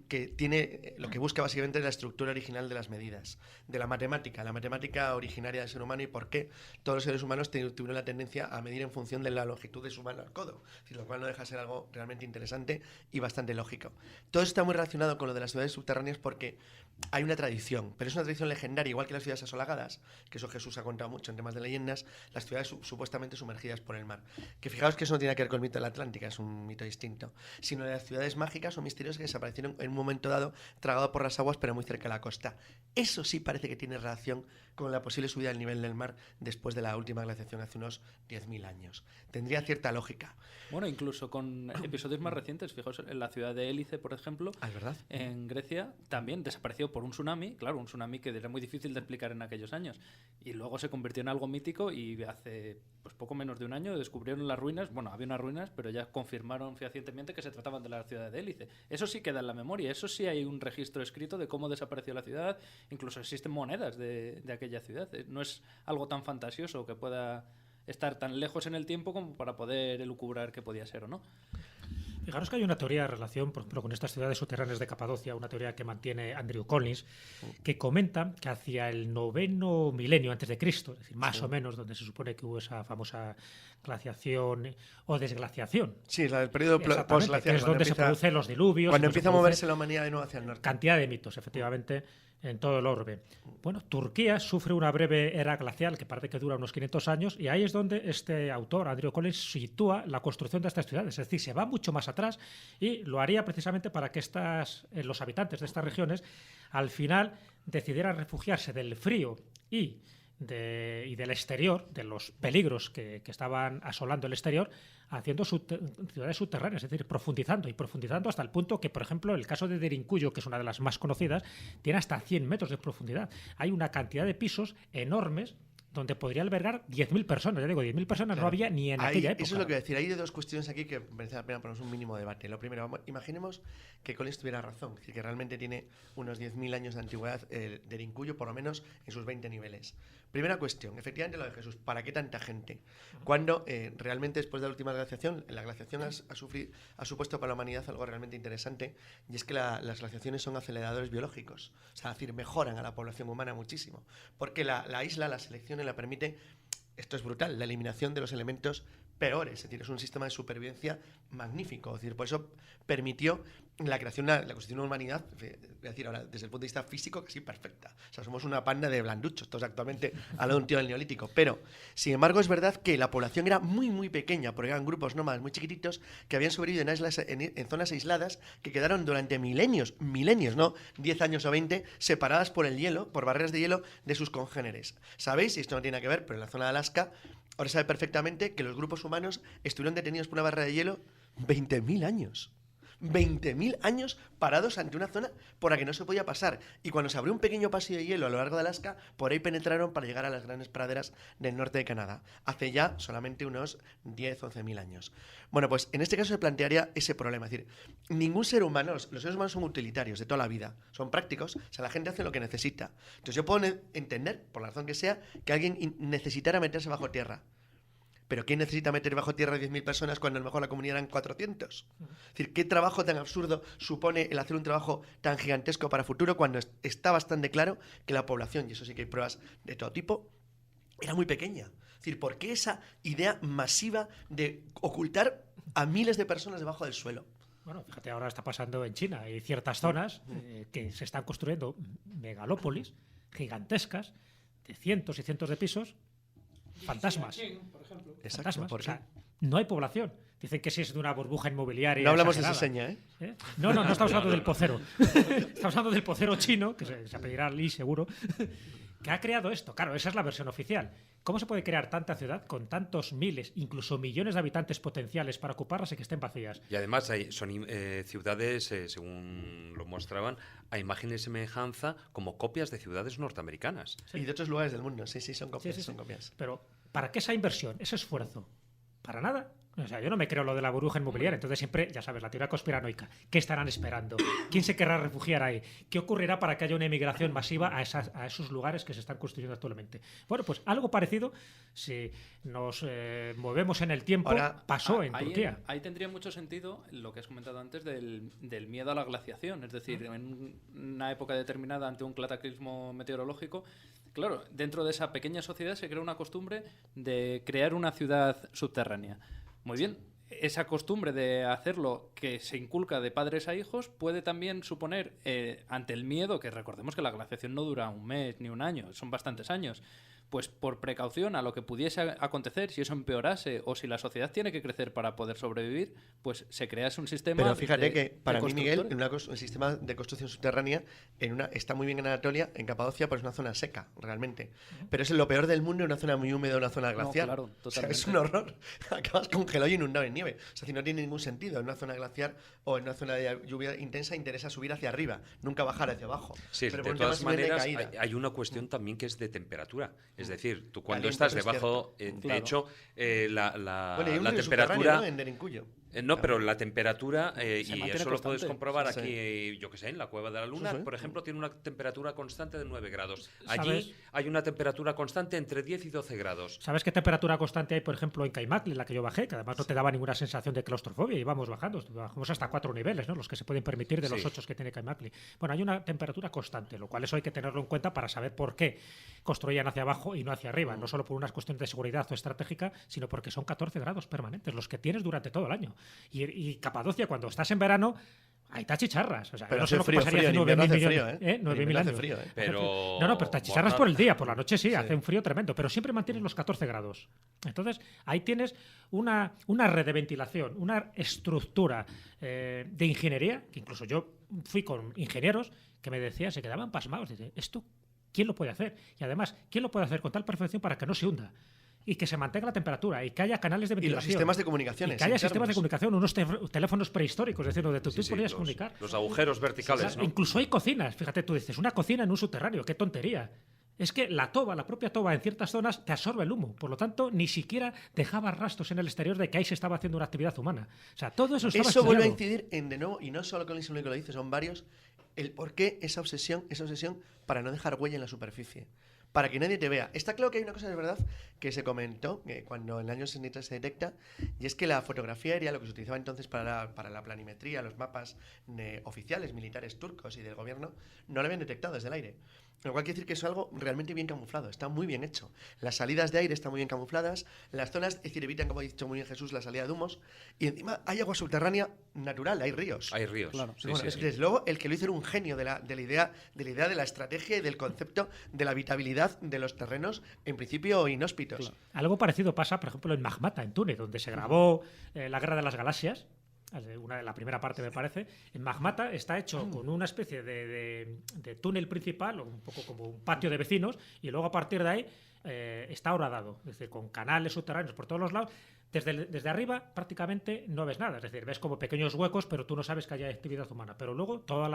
que tiene, lo que busca básicamente es la estructura original de las medidas, de la matemática originaria del ser humano y por qué todos los seres humanos tuvieron la tendencia a medir en función de la longitud de su mano al codo, es decir, lo cual no deja de ser algo realmente interesante y bastante lógico. Todo eso está muy relacionado con lo de las ciudades subterráneas porque hay una tradición, pero es una tradición legendaria, igual que las ciudades asolagadas, que eso Jesús ha contado mucho en temas de leyendas, las ciudades supuestamente sumergidas por el mar. Que fijaos que eso no tiene que ver con el mito de la Atlántica, es un mito distinto, sino de las ciudades mágicas o misteriosas que desaparecieron en un momento dado, tragado por las aguas, pero muy cerca de la costa. Eso sí parece que tiene relación con la posible subida del nivel del mar después de la última glaciación hace unos 10.000 años. Tendría cierta lógica. Bueno, incluso con episodios más recientes, fijaos, en la ciudad de Hélice, por ejemplo, ¿Es verdad? en Grecia, también desapareció por un tsunami, claro, un tsunami que era muy difícil de explicar en aquellos años, y luego se convirtió en algo mítico y hace pues poco menos de un año descubrieron las ruinas, bueno, había unas ruinas, pero ya confirmaron fehacientemente que se trataban de la ciudad de Hélice. Eso sí queda en la memoria, eso sí hay un registro escrito de cómo desapareció la ciudad, incluso existen monedas de aquella ciudad. No es algo tan fantasioso que pueda estar tan lejos en el tiempo como para poder elucubrar qué podía ser o no. Fijaros que hay una teoría de relación, por ejemplo, con estas ciudades subterráneas de Capadocia, una teoría que mantiene Andrew Collins, que comenta que hacia el 9º milenio antes de Cristo, es decir, más o menos, donde se supone que hubo esa famosa glaciación o desglaciación. Sí, el periodo Exactamente, postglacial. que es donde se producen los diluvios. Cuando donde se empieza a produce moverse la humanidad de nuevo hacia el norte. cantidad de mitos, efectivamente, en todo el orbe. Bueno, Turquía sufre una breve era glacial que parece que dura unos 500 años y ahí es donde este autor, Andrew Collins, sitúa la construcción de estas ciudades. Es decir, se va mucho más atrás y lo haría precisamente para que los habitantes de estas regiones al final decidieran refugiarse del frío y del exterior, de los peligros que estaban asolando el exterior, haciendo ciudades subterráneas, es decir, profundizando y profundizando hasta el punto que, por ejemplo, el caso de Derinkuyu, que es una de las más conocidas, tiene hasta 100 metros de profundidad. Hay una cantidad de pisos enormes donde podría albergar 10.000 personas. Ya digo, 10.000 personas no había ni en aquella época. Eso es lo que voy a decir. Hay dos cuestiones aquí que merece la pena ponernos un mínimo debate. Lo primero, imaginemos que Collins tuviera razón, es decir, que realmente tiene unos 10.000 años de antigüedad de Derinkuyu, por lo menos en sus 20 niveles. Primera cuestión, efectivamente lo de Jesús, ¿para qué tanta gente? Cuando realmente después de la última glaciación, la glaciación ha supuesto para la humanidad algo realmente interesante, y es que las glaciaciones son aceleradores biológicos, o sea, es decir, mejoran a la población humana muchísimo, porque la isla, la selección la permite, esto es brutal, la eliminación de los elementos peores, es decir, es un sistema de supervivencia magnífico, es decir, por eso permitió la creación, la constitución de una humanidad, voy a decir ahora, desde el punto de vista físico, casi perfecta. O sea, somos una panda de blanduchos, todos actualmente al lado de un tío del Neolítico. Pero, sin embargo, es verdad que la población era muy, muy pequeña, porque eran grupos nómadas muy chiquititos que habían sobrevivido en zonas aisladas que quedaron durante milenios, no 10 años o 20, separadas por el hielo, por barreras de hielo de sus congéneres. ¿Sabéis? Y esto no tiene nada que ver, pero en la zona de Alaska, ahora sabe perfectamente que los grupos humanos estuvieron detenidos por una barrera de hielo 20.000 años. 20.000 años parados ante una zona por la que no se podía pasar. Y cuando se abrió un pequeño pasillo de hielo a lo largo de Alaska, por ahí penetraron para llegar a las grandes praderas del norte de Canadá. Hace ya solamente unos 11.000 años. Bueno, pues en este caso se plantearía ese problema. Es decir, ningún ser humano, los seres humanos son utilitarios de toda la vida, son prácticos, o sea, la gente hace lo que necesita. Entonces yo puedo entender, por la razón que sea, que alguien necesitara meterse bajo tierra. Pero ¿quién necesita meter bajo tierra a 10.000 personas cuando a lo mejor la comunidad eran 400? Es decir, ¿qué trabajo tan absurdo supone el hacer un trabajo tan gigantesco para futuro cuando está bastante claro que la población, y eso sí que hay pruebas de todo tipo, era muy pequeña? Es decir, ¿por qué esa idea masiva de ocultar a miles de personas debajo del suelo? Bueno, fíjate, ahora está pasando en China. Hay ciertas zonas que se están construyendo megalópolis gigantescas de cientos y cientos de pisos. Fantasmas. Exacto, Fantasmas. ¿por qué? O sea, no hay población. Dicen que si es de una burbuja inmobiliaria. No hablamos exagerada. de esa seña, ¿eh? No, estamos hablando del pocero. Estamos hablando del pocero chino, que se apellidará Li seguro, que ha creado esto. Claro, esa es la versión oficial. ¿Cómo se puede crear tanta ciudad con tantos miles, incluso millones de habitantes potenciales para ocuparlas y que estén vacías? Y además son ciudades, según lo mostraban, a imagen y semejanza como copias de ciudades norteamericanas. Sí. Y de otros lugares del mundo, sí, son copias, Sí. son copias. Pero, ¿para qué esa inversión, ese esfuerzo? Para nada. O sea, yo no me creo lo de la burbuja inmobiliaria, entonces siempre, ya sabes, la teoría conspiranoica. ¿Qué estarán esperando? ¿Quién se querrá refugiar ahí? ¿Qué ocurrirá para que haya una emigración masiva a esos lugares que se están construyendo actualmente? Bueno, pues algo parecido, si nos movemos en el tiempo, pasó en Turquía. Ahí tendría mucho sentido lo que has comentado antes del miedo a la glaciación. Es decir, en una época determinada, ante un cataclismo meteorológico, claro, dentro de esa pequeña sociedad se crea una costumbre de crear una ciudad subterránea. Muy bien, esa costumbre de hacerlo que se inculca de padres a hijos puede también suponer, ante el miedo, que recordemos que la glaciación no dura un mes ni un año, son bastantes años, pues por precaución a lo que pudiese acontecer, si eso empeorase o si la sociedad tiene que crecer para poder sobrevivir, pues se crease un sistema. Pero fíjate que para mí, Miguel, constructores. el sistema de construcción subterránea está muy bien en Anatolia, en Capadocia, pues es una zona seca, realmente. Pero es lo peor del mundo, en una zona muy húmeda, una zona glaciar. Claro, O sea, es totalmente. un horror. Acabas congelado y inundado en nieve. O sea, si no tiene ningún sentido. En una zona glaciar o en una zona de lluvia intensa interesa subir hacia arriba, nunca bajar hacia abajo. Sí, Pero de por un tema todas simplemente de maneras caída. hay una cuestión también que es de temperatura. Es decir, tú cuando Caliente, estás eso es debajo, de Claro. hecho, la Bueno, hay un la río subterráneo, temperatura... ¿no? En Derincuyo. No, pero la temperatura, Se y mantiene eso lo puedes constante. comprobar Sí, aquí, yo que sé, en la Cueva de la Luna, Sí, sí. por ejemplo, tiene una temperatura constante de 9 grados. ¿Sabes? Allí hay una temperatura constante entre 10 y 12 grados. ¿Sabes qué temperatura constante hay, por ejemplo, en Caimacle, en la que yo bajé? Que además no te daba ninguna sensación de claustrofobia. Íbamos bajando, bajamos hasta 4 niveles, ¿no? Los que se pueden permitir de los Sí. 8 que tiene Caimacle. Bueno, hay una temperatura constante, lo cual eso hay que tenerlo en cuenta para saber por qué construían hacia abajo y no hacia arriba. No solo por unas cuestiones de seguridad o estratégica, sino porque son 14 grados permanentes, los que tienes durante todo el año. Y Capadocia, cuando estás en verano, ahí te achicharras. O sea, Pero no sé hace lo que frío, pasaría frío, hace en invierno 9.000 hace millones. frío, ¿eh? En 9.000 invierno hace años. frío, ¿eh? Pero... No, pero te achicharras por el día, por la noche sí, Sí. hace un frío tremendo, pero siempre mantienes los 14 grados. Entonces, ahí tienes una red de ventilación, una estructura de ingeniería, que incluso yo fui con ingenieros que me decían, se quedaban pasmados, dice, ¿esto quién lo puede hacer? Y además, ¿quién lo puede hacer con tal perfección para que no se hunda? Y que se mantenga la temperatura y que haya canales de Y ventilación. los sistemas de comunicaciones. Y que haya internos. sistemas de comunicación, unos teléfonos prehistóricos, es decir, donde tú Sí, sí, podías los- comunicar. Los agujeros verticales, O sea, ¿no? incluso hay cocinas, fíjate, tú dices, una cocina en un subterráneo, qué tontería. Es que la propia toba en ciertas zonas te absorbe el humo, por lo tanto, ni siquiera dejaba rastros en el exterior de que ahí se estaba haciendo una actividad humana. O sea, todo eso estaba Eso vuelve a estudiado. incidir en, de nuevo, y no solo con el que lo dice, son varios, el por qué esa obsesión para no dejar huella en la superficie. Para que nadie te vea. Está claro que hay una cosa de verdad que se comentó cuando en el año 63 se detecta, y es que la fotografía aérea, lo que se utilizaba entonces para la planimetría, los mapas oficiales, militares turcos y del gobierno, no lo habían detectado desde el aire. Lo cual quiere decir que es algo realmente bien camuflado, está muy bien hecho. Las salidas de aire están muy bien camufladas, las zonas, es decir, evitan, como ha dicho muy bien Jesús, la salida de humos, y encima hay agua subterránea natural, hay ríos. Hay ríos. Claro. Sí, Bueno, sí, es sí. que desde luego el que lo hizo era un genio de la idea de la estrategia y del concepto de la habitabilidad de los terrenos, en principio inhóspitos. Algo parecido pasa, por ejemplo, en Magmata, en Túnez, donde se grabó la Guerra de las Galaxias. La primera parte, me parece. En Magmata está hecho con una especie de túnel principal, un poco como un patio de vecinos, y luego a partir de ahí está horadado, es decir, con canales subterráneos por todos los lados. Desde arriba prácticamente no ves nada, es decir, ves como pequeños huecos, pero tú no sabes que haya actividad humana. Pero luego toda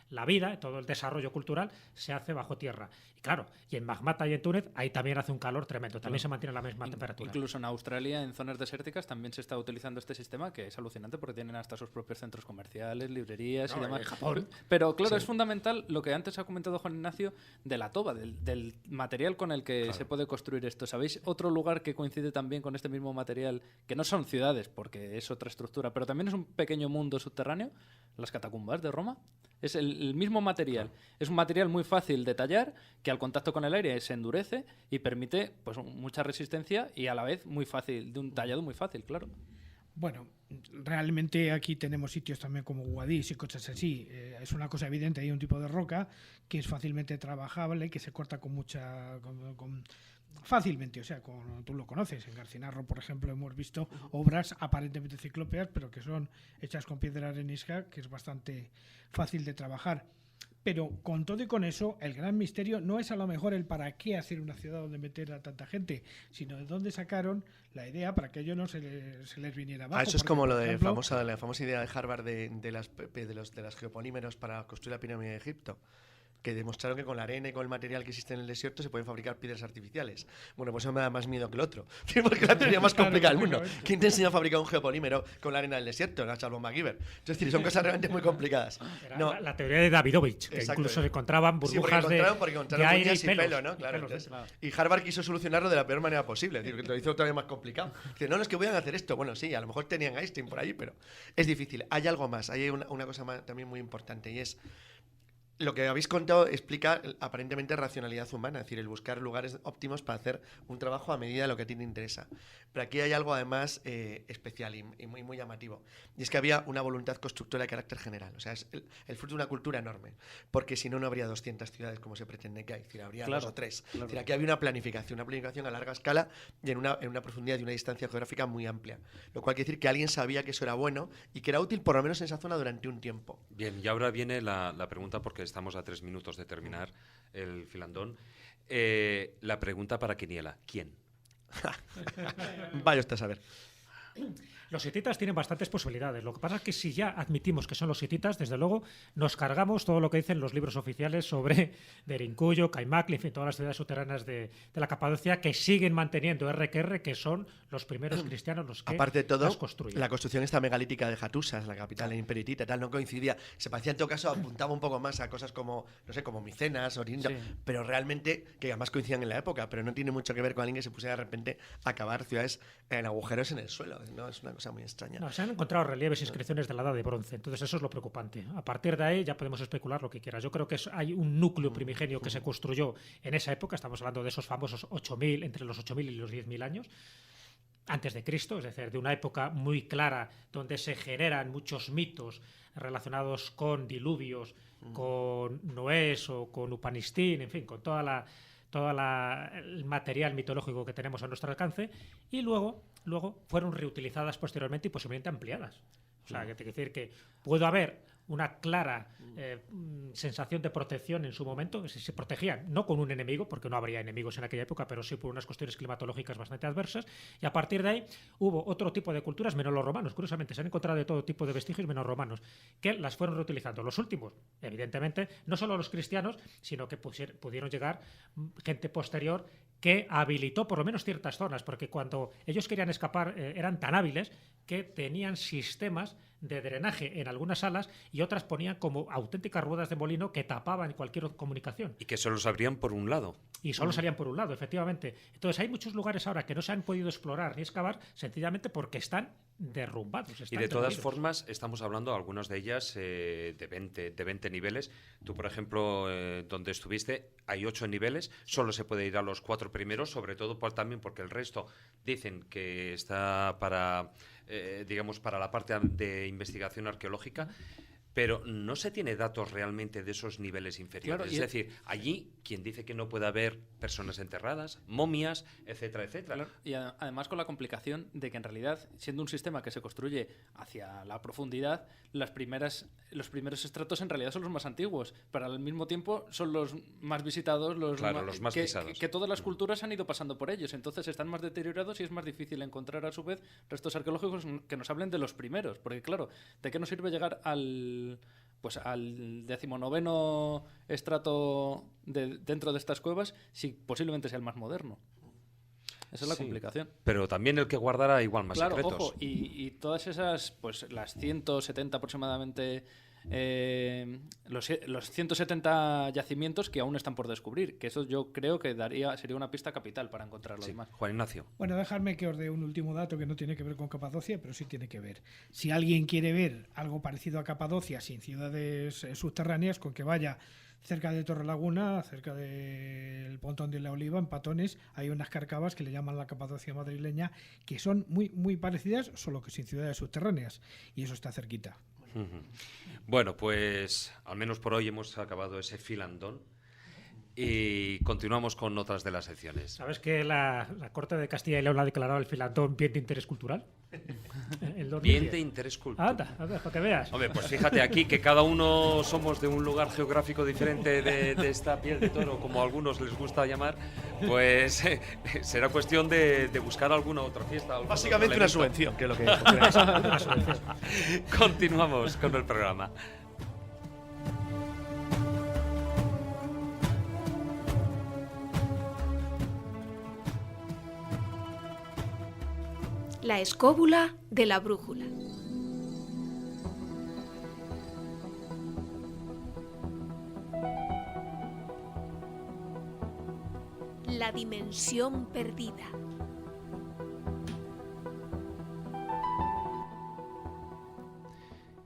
la vida, todo el desarrollo cultural se hace bajo tierra. Y claro, y en Magmata y en Túnez, ahí también hace un calor tremendo, también se mantiene la misma temperatura. Incluso en Australia, en zonas desérticas, también se está utilizando este sistema, que es alucinante porque tienen hasta sus propios centros comerciales, librerías y No, demás. en Japón. Pero claro, es fundamental lo que antes ha comentado Juan Ignacio de la toba, del material con el que se puede construir esto. ¿Sabéis otro lugar que coincide también con este mismo material? Que no son ciudades, porque es otra estructura, pero también es un pequeño mundo subterráneo, las catacumbas de Roma. Es el mismo material. Es un material muy fácil de tallar, que al contacto con el aire se endurece y permite pues mucha resistencia y a la vez muy fácil, de un tallado muy fácil, claro. Bueno, realmente aquí tenemos sitios también como Guadix y cosas así. Es una cosa evidente, hay un tipo de roca que es fácilmente trabajable, que se corta con mucha... fácilmente, o sea, tú lo conoces. En Garcinarro, por ejemplo, hemos visto obras aparentemente ciclópeas, pero que son hechas con piedra arenisca, que es bastante fácil de trabajar. Pero con todo y con eso, el gran misterio no es a lo mejor el para qué hacer una ciudad donde meter a tanta gente, sino de dónde sacaron la idea para que ello no se les viniera abajo. Eso es Porque, como por lo de ejemplo, la famosa idea de Harvard de las geopolímeros para construir la pirámide de Egipto, que demostraron que con la arena y con el material que existe en el desierto se pueden fabricar piedras artificiales. Bueno, pues eso me da más miedo que el otro, porque la teoría más complicada del mundo. ¿Quién te enseñó a fabricar un geopolímero con la arena del desierto? La Charles MacGyver. Es decir, son cosas realmente muy complicadas. Era No, la teoría de Davidovich, que Exacto. incluso se encontraban sí, porque burbujas de encontraron aire y uñas y pelos. pelo, ¿no? Claro. Pelos, Entonces, y Harvard quiso solucionarlo de la peor manera posible, es decir, que lo hizo todavía más complicado. Dice, no, es que voy a hacer esto. Bueno, sí, a lo mejor tenían Einstein por ahí, pero es difícil. Hay algo más, hay una cosa más también muy importante, y es lo que habéis contado explica aparentemente racionalidad humana, es decir, el buscar lugares óptimos para hacer un trabajo a medida de lo que a ti te interesa. Pero aquí hay algo además especial y muy, muy llamativo. Y es que había una voluntad constructora de carácter general. O sea, es el fruto de una cultura enorme. Porque si no, no habría 200 ciudades como se pretende que hay. Es decir, habría 2 o 3. Claro. Es decir, aquí había una planificación a larga escala y en una profundidad y una distancia geográfica muy amplia. Lo cual quiere decir que alguien sabía que eso era bueno y que era útil por lo menos en esa zona durante un tiempo. Bien, y ahora viene la pregunta, porque estamos a 3 minutos de terminar el filandón. La pregunta para Quiniela: ¿quién? Vaya usted a saber. Los hititas tienen bastantes posibilidades. Lo que pasa es que si ya admitimos que son los hititas, desde luego nos cargamos todo lo que dicen los libros oficiales sobre Derinkuyu, Kaimakli, en fin, todas las ciudades subterráneas de la Capadocia, que siguen manteniendo R, que son los primeros cristianos los que aparte de todo, las construyen. la construcción esta megalítica de Hattusa, la capital en Imperio hitita, tal, no coincidía. Se parecía en todo caso, apuntaba un poco más a cosas como, no sé, como Micenas, Orinda, pero realmente, que además coincidían en la época, pero no tiene mucho que ver con alguien que se pusiera de repente a cavar ciudades en agujeros en el suelo. No, es una cosa muy extraña. No, se han encontrado relieves e inscripciones de la Edad de Bronce, entonces eso es lo preocupante. A partir de ahí ya podemos especular lo que quieras. Yo creo que hay un núcleo primigenio que se construyó en esa época, estamos hablando de esos famosos 8.000, entre los 8.000 y los 10.000 años, antes de Cristo, es decir, de una época muy clara donde se generan muchos mitos relacionados con diluvios, con Noés o con Upanistín, en fin, con todo el material mitológico que tenemos a nuestro alcance, y luego fueron reutilizadas posteriormente y posiblemente ampliadas. O sea, que te quiero decir que puede haber una clara sensación de protección en su momento, se protegían no con un enemigo, porque no habría enemigos en aquella época, pero sí por unas cuestiones climatológicas bastante adversas, y a partir de ahí hubo otro tipo de culturas menos los romanos. Curiosamente, se han encontrado de todo tipo de vestigios menos romanos, que las fueron reutilizando. Los últimos, evidentemente, no solo los cristianos, sino que pudieron llegar gente posterior que habilitó por lo menos ciertas zonas, porque cuando ellos querían escapar eran tan hábiles que tenían sistemas de drenaje en algunas salas y otras ponían como auténticas ruedas de molino que tapaban cualquier comunicación. Y que solo se abrían por un lado. Y solo salían por un lado, efectivamente. Entonces hay muchos lugares ahora que no se han podido explorar ni excavar sencillamente porque están derrumbados. Y de todas formas, estamos hablando, algunas de ellas, de 20 niveles. Tú, por ejemplo, donde estuviste, hay 8 niveles. Solo se puede ir a los 4 primeros, sobre todo también porque el resto dicen que está para, digamos, para la parte de investigación arqueológica. Pero no se tiene datos realmente de esos niveles inferiores. Claro, es decir, allí, quien dice que no puede haber personas enterradas, momias, etcétera, etcétera. Claro, y además con la complicación de que en realidad, siendo un sistema que se construye hacia la profundidad, los primeros estratos en realidad son los más antiguos, pero al mismo tiempo son los más visitados, los más pisados. Que todas las culturas han ido pasando por ellos, entonces están más deteriorados y es más difícil encontrar a su vez restos arqueológicos que nos hablen de los primeros, porque claro, ¿de qué nos sirve llegar al 19º estrato dentro de estas cuevas si posiblemente sea el más moderno? Esa es la complicación. Pero también el que guardara igual más secretos. Ojo, y todas esas, pues las 170 aproximadamente, los 170 yacimientos que aún están por descubrir, que eso yo creo que sería una pista capital para encontrar los demás. Juan Ignacio. Bueno, dejadme que os dé un último dato que no tiene que ver con Capadocia, pero sí tiene que ver. Si alguien quiere ver algo parecido a Capadocia sin ciudades subterráneas, con que vaya cerca de Torrelaguna, cerca del Pontón de la Oliva, en Patones, hay unas cárcavas que le llaman la Capadocia madrileña, que son muy, muy parecidas, solo que sin ciudades subterráneas. Y eso está cerquita. Bueno, pues al menos por hoy hemos acabado ese filandón y continuamos con otras de las secciones. ¿Sabes que la Corte de Castilla y León ha declarado el filandón bien de interés cultural? Bien de interés cultural. Anda, para que veas. Hombre, pues fíjate aquí que cada uno somos de un lugar geográfico diferente de esta piel de toro, como a algunos les gusta llamar, pues será cuestión de buscar alguna otra fiesta. Básicamente una subvención, que es lo que Continuamos con el programa. La escóbula de la brújula. La dimensión perdida.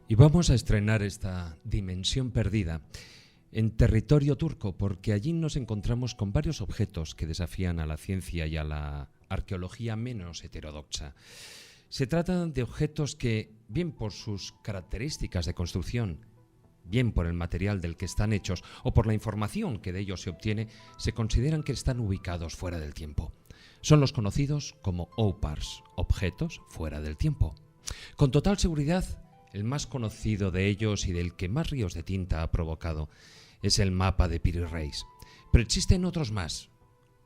Y vamos a estrenar esta dimensión perdida en territorio turco, porque allí nos encontramos con varios objetos que desafían a la ciencia y a la arqueología menos heterodoxa. Se trata de objetos que, bien por sus características de construcción, bien por el material del que están hechos o por la información que de ellos se obtiene, se consideran que están ubicados fuera del tiempo. Son los conocidos como OPARs, objetos fuera del tiempo. Con total seguridad, el más conocido de ellos y del que más ríos de tinta ha provocado es el mapa de Piri Reis. Pero existen otros más,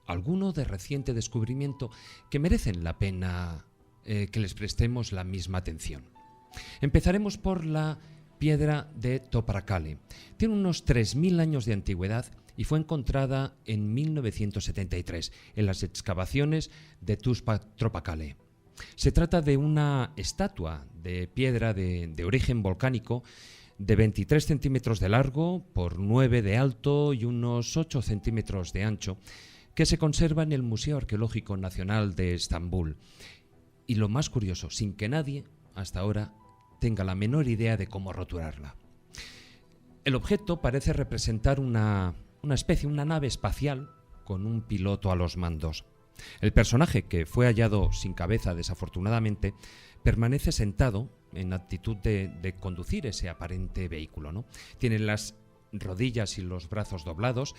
algunos de reciente descubrimiento que merecen la pena que les prestemos la misma atención. Empezaremos por la piedra de Toprakale. Tiene unos 3.000 años de antigüedad y fue encontrada en 1973 en las excavaciones de Toprakale. Se trata de una estatua de piedra de origen volcánico de 23 centímetros de largo por 9 de alto y unos 8 centímetros de ancho, que se conserva en el Museo Arqueológico Nacional de Estambul. Y lo más curioso, sin que nadie, hasta ahora, tenga la menor idea de cómo roturarla. El objeto parece representar una especie, una nave espacial con un piloto a los mandos. El personaje, que fue hallado sin cabeza desafortunadamente, permanece sentado en actitud de conducir ese aparente vehículo, ¿no? Tiene las rodillas y los brazos doblados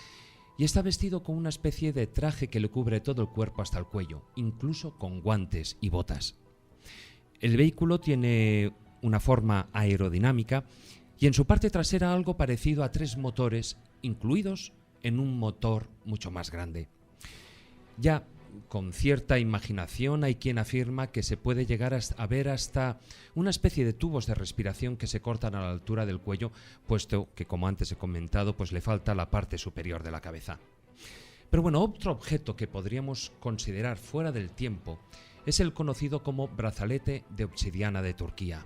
y está vestido con una especie de traje que le cubre todo el cuerpo hasta el cuello, incluso con guantes y botas. El vehículo tiene una forma aerodinámica y en su parte trasera algo parecido a 3 motores incluidos en un motor mucho más grande. Ya con cierta imaginación hay quien afirma que se puede llegar a ver hasta una especie de tubos de respiración que se cortan a la altura del cuello, puesto que, como antes he comentado, pues le falta la parte superior de la cabeza. Pero bueno, otro objeto que podríamos considerar fuera del tiempo es el conocido como brazalete de obsidiana de Turquía.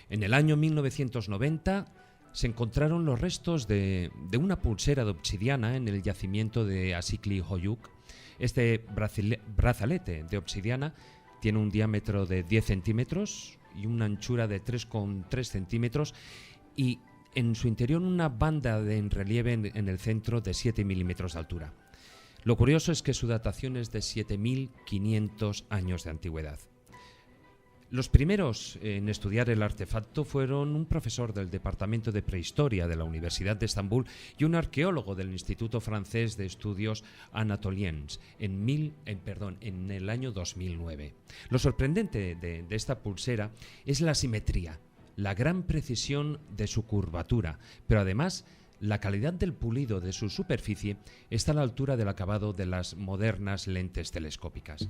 En el año 1990 se encontraron los restos de una pulsera de obsidiana en el yacimiento de Asikli Hoyuk. Este brazalete de obsidiana tiene un diámetro de 10 centímetros y una anchura de 3,3 centímetros y en su interior una banda en relieve en el centro de 7 milímetros de altura. Lo curioso es que su datación es de 7.500 años de antigüedad. Los primeros en estudiar el artefacto fueron un profesor del Departamento de Prehistoria de la Universidad de Estambul y un arqueólogo del Instituto Francés de Estudios Anatoliens en el año 2009. Lo sorprendente de esta pulsera es la simetría, la gran precisión de su curvatura, pero además la calidad del pulido de su superficie está a la altura del acabado de las modernas lentes telescópicas.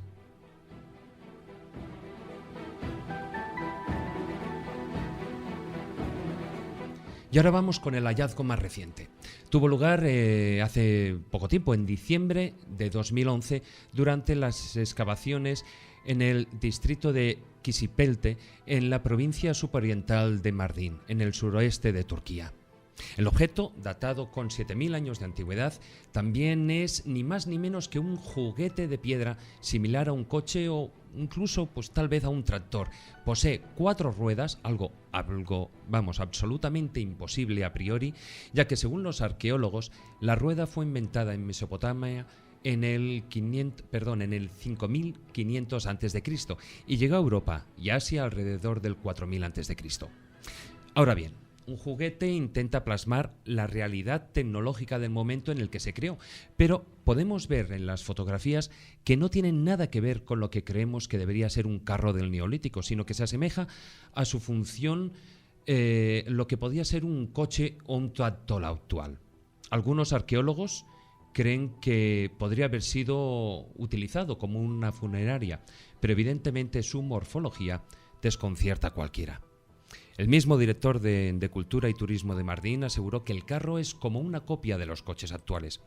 Y ahora vamos con el hallazgo más reciente. Tuvo lugar hace poco tiempo, en diciembre de 2011, durante las excavaciones en el distrito de Kisipelte, en la provincia suboriental de Mardin, en el suroeste de Turquía. El objeto, datado con 7.000 años de antigüedad, también es ni más ni menos que un juguete de piedra similar a un coche o incluso pues tal vez a un tractor. Posee 4 ruedas, algo absolutamente imposible a priori, ya que según los arqueólogos, la rueda fue inventada en Mesopotamia en el 5500 a.C. y llegó a Europa y Asia alrededor del 4000 a.C. Ahora bien, un juguete intenta plasmar la realidad tecnológica del momento en el que se creó, pero podemos ver en las fotografías que no tienen nada que ver con lo que creemos que debería ser un carro del Neolítico, sino que se asemeja a su función lo que podía ser un coche o un tractor actual. Algunos arqueólogos creen que podría haber sido utilizado como una funeraria, pero evidentemente su morfología desconcierta a cualquiera. El mismo director de Cultura y Turismo de Mardin aseguró que el carro es como una copia de los coches actuales.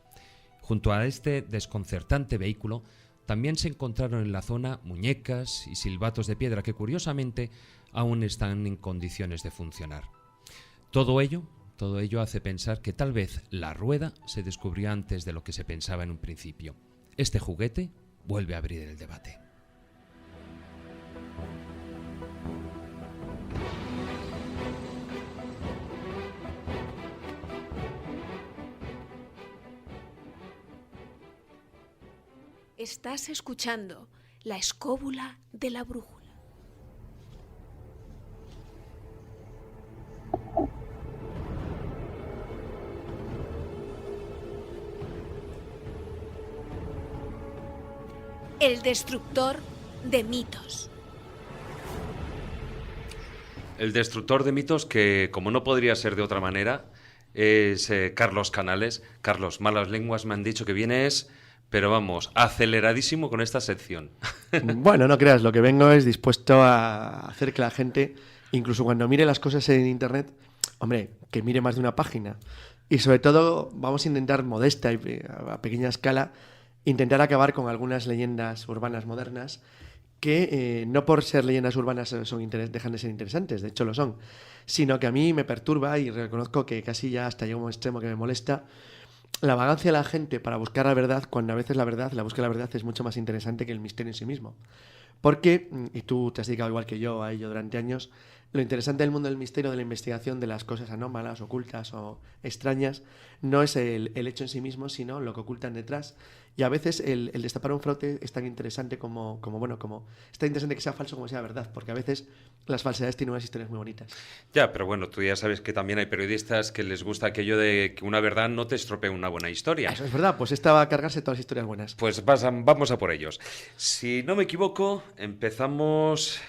Junto a este desconcertante vehículo, también se encontraron en la zona muñecas y silbatos de piedra que curiosamente aún están en condiciones de funcionar. Todo ello hace pensar que tal vez la rueda se descubrió antes de lo que se pensaba en un principio. Este juguete vuelve a abrir el debate. Estás escuchando La Escóbula de la Brújula. El destructor de mitos. El destructor de mitos que, como no podría ser de otra manera, es Carlos Canales. Carlos, malas lenguas me han dicho que vienes, pero vamos, aceleradísimo con esta sección. Bueno, no creas, lo que vengo es dispuesto a hacer que la gente, incluso cuando mire las cosas en internet, hombre, que mire más de una página. Y sobre todo vamos a intentar modesta y a pequeña escala, intentar acabar con algunas leyendas urbanas modernas que no por ser leyendas urbanas dejan de ser interesantes, de hecho lo son, sino que a mí me perturba y reconozco que casi ya hasta llega un extremo que me molesta la vagancia de la gente para buscar la verdad, cuando a veces la búsqueda de la verdad es mucho más interesante que el misterio en sí mismo. Porque, y tú te has dedicado igual que yo a ello durante años, lo interesante del mundo del misterio, de la investigación de las cosas anómalas, ocultas o extrañas, no es el hecho en sí mismo, sino lo que ocultan detrás. Y a veces el destapar un fraude es tan interesante como es tan interesante que sea falso como sea verdad, porque a veces las falsedades tienen unas historias muy bonitas. Ya, pero bueno, tú ya sabes que también hay periodistas que les gusta aquello de que una verdad no te estropee una buena historia. Eso es verdad, pues esta va a cargarse todas las historias buenas. Pues vamos a por ellos. Si no me equivoco, empezamos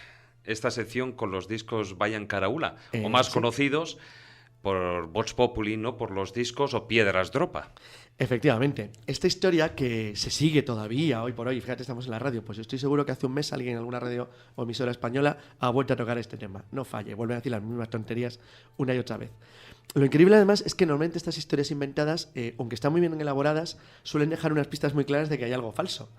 esta sección con los discos Vayan Caraula, o más sí, conocidos por Vox Populi, ¿no? Por los discos o Piedras Dropa. Efectivamente. Esta historia que se sigue todavía hoy por hoy, fíjate, estamos en la radio, pues estoy seguro que hace un mes alguien en alguna radio o emisora española ha vuelto a tocar este tema. No falle, vuelven a decir las mismas tonterías una y otra vez. Lo increíble además es que normalmente estas historias inventadas, aunque están muy bien elaboradas, suelen dejar unas pistas muy claras de que hay algo falso.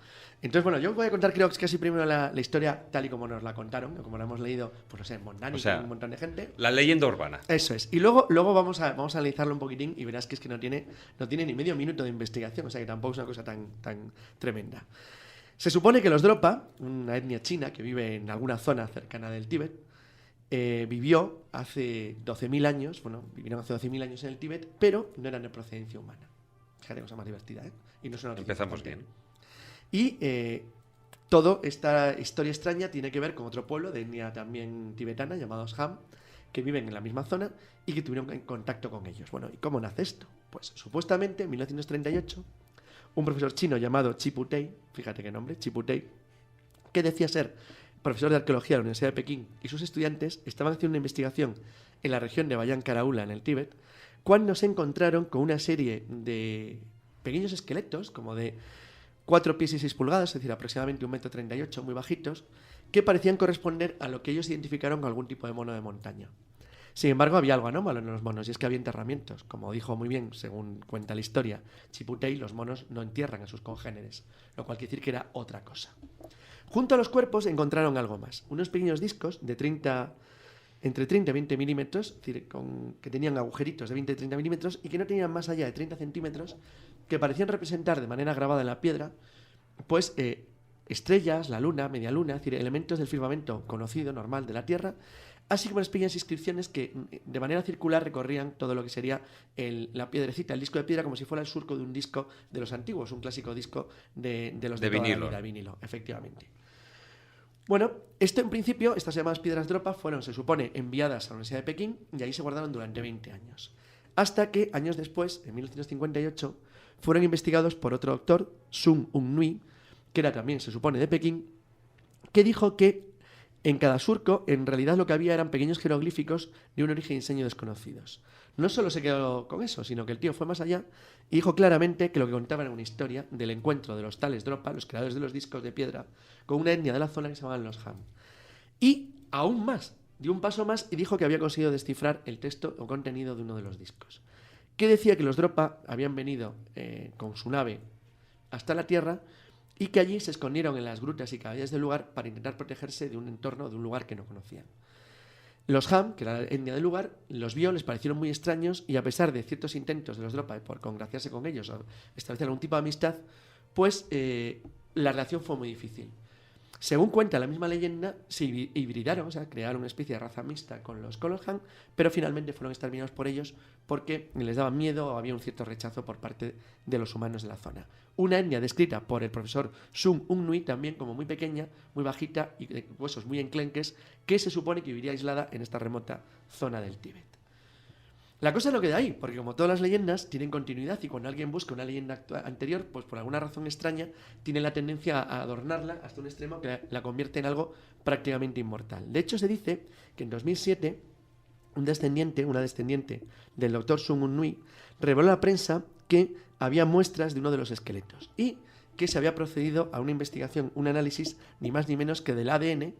Entonces, bueno, yo voy a contar, creo que es casi primero la historia tal y como nos la contaron, o como la hemos leído, pues no sé, en Mondani, con un montón de gente. La leyenda urbana. Eso es. Y luego vamos a analizarlo un poquitín y verás que es que no tiene ni medio minuto de investigación, o sea que tampoco es una cosa tan tremenda. Se supone que los Dropa, una etnia china que vive en alguna zona cercana del Tíbet, vivió hace 12.000 años, vivieron hace 12.000 años en el Tíbet, pero no eran de procedencia humana. Fíjate, cosa más divertida, ¿eh? Y no Empezamos bien. Y toda esta historia extraña tiene que ver con otro pueblo de etnia también tibetana, llamados Han, que viven en la misma zona y que tuvieron contacto con ellos. Bueno, ¿y cómo nace esto? Pues supuestamente en 1938, un profesor chino llamado Chiputei, fíjate qué nombre, Chiputei, que decía ser profesor de arqueología de la Universidad de Pekín, y sus estudiantes estaban haciendo una investigación en la región de Bayan Karaula, en el Tíbet, cuando se encontraron con una serie de pequeños esqueletos, como de 4 pies y 6 pulgadas, es decir, aproximadamente 1,38 m, muy bajitos, que parecían corresponder a lo que ellos identificaron con algún tipo de mono de montaña. Sin embargo, había algo anómalo en los monos, y es que había enterramientos. Como dijo muy bien, según cuenta la historia, Chiputei, los monos no entierran a sus congéneres, lo cual quiere decir que era otra cosa. Junto a los cuerpos encontraron algo más, unos pequeños discos de entre 30 y 20 milímetros, es decir, que tenían agujeritos de 20 y 30 milímetros y que no tenían más allá de 30 centímetros, que parecían representar de manera grabada en la piedra, pues estrellas, la luna, media luna, es decir, elementos del firmamento conocido, normal, de la Tierra, así como las pequeñas inscripciones que de manera circular recorrían todo lo que sería la piedrecita, el disco de piedra, como si fuera el surco de un disco de los antiguos, un clásico disco de los de vinilo. Toda la vida, vinilo, efectivamente. Bueno, esto en principio, estas llamadas piedras Dropa fueron, se supone, enviadas a la Universidad de Pekín y ahí se guardaron durante 20 años. Hasta que, años después, en 1958, fueron investigados por otro doctor, Sun Un-Nui, que era también, se supone, de Pekín, que dijo que en cada surco, en realidad lo que había eran pequeños jeroglíficos de un origen y diseño desconocidos. No solo se quedó con eso, sino que el tío fue más allá y dijo claramente que lo que contaba era una historia del encuentro de los tales Dropa, los creadores de los discos de piedra, con una etnia de la zona que se llamaban los Han. Y aún más, dio un paso más y dijo que había conseguido descifrar el texto o contenido de uno de los discos, que decía que los Dropa habían venido con su nave hasta la Tierra y que allí se escondieron en las grutas y caballas del lugar para intentar protegerse de un entorno, de un lugar que no conocían. Los Han, que era la etnia del lugar, los vio, les parecieron muy extraños y a pesar de ciertos intentos de los Dropa por congraciarse con ellos o establecer algún tipo de amistad, pues la relación fue muy difícil. Según cuenta la misma leyenda, se hibridaron, o sea, crearon una especie de raza mixta con los Colohan, pero finalmente fueron exterminados por ellos porque les daban miedo o había un cierto rechazo por parte de los humanos de la zona. Una etnia descrita por el profesor Sun Un Nui también como muy pequeña, muy bajita y de huesos muy enclenques, que se supone que viviría aislada en esta remota zona del Tíbet. La cosa no queda ahí, porque como todas las leyendas tienen continuidad y cuando alguien busca una leyenda anterior, pues por alguna razón extraña, tiene la tendencia a adornarla hasta un extremo que la convierte en algo prácticamente inmortal. De hecho, se dice que en 2007 una descendiente del doctor Sun Un Nui reveló a la prensa que había muestras de uno de los esqueletos y que se había procedido a una investigación, un análisis ni más ni menos que del ADN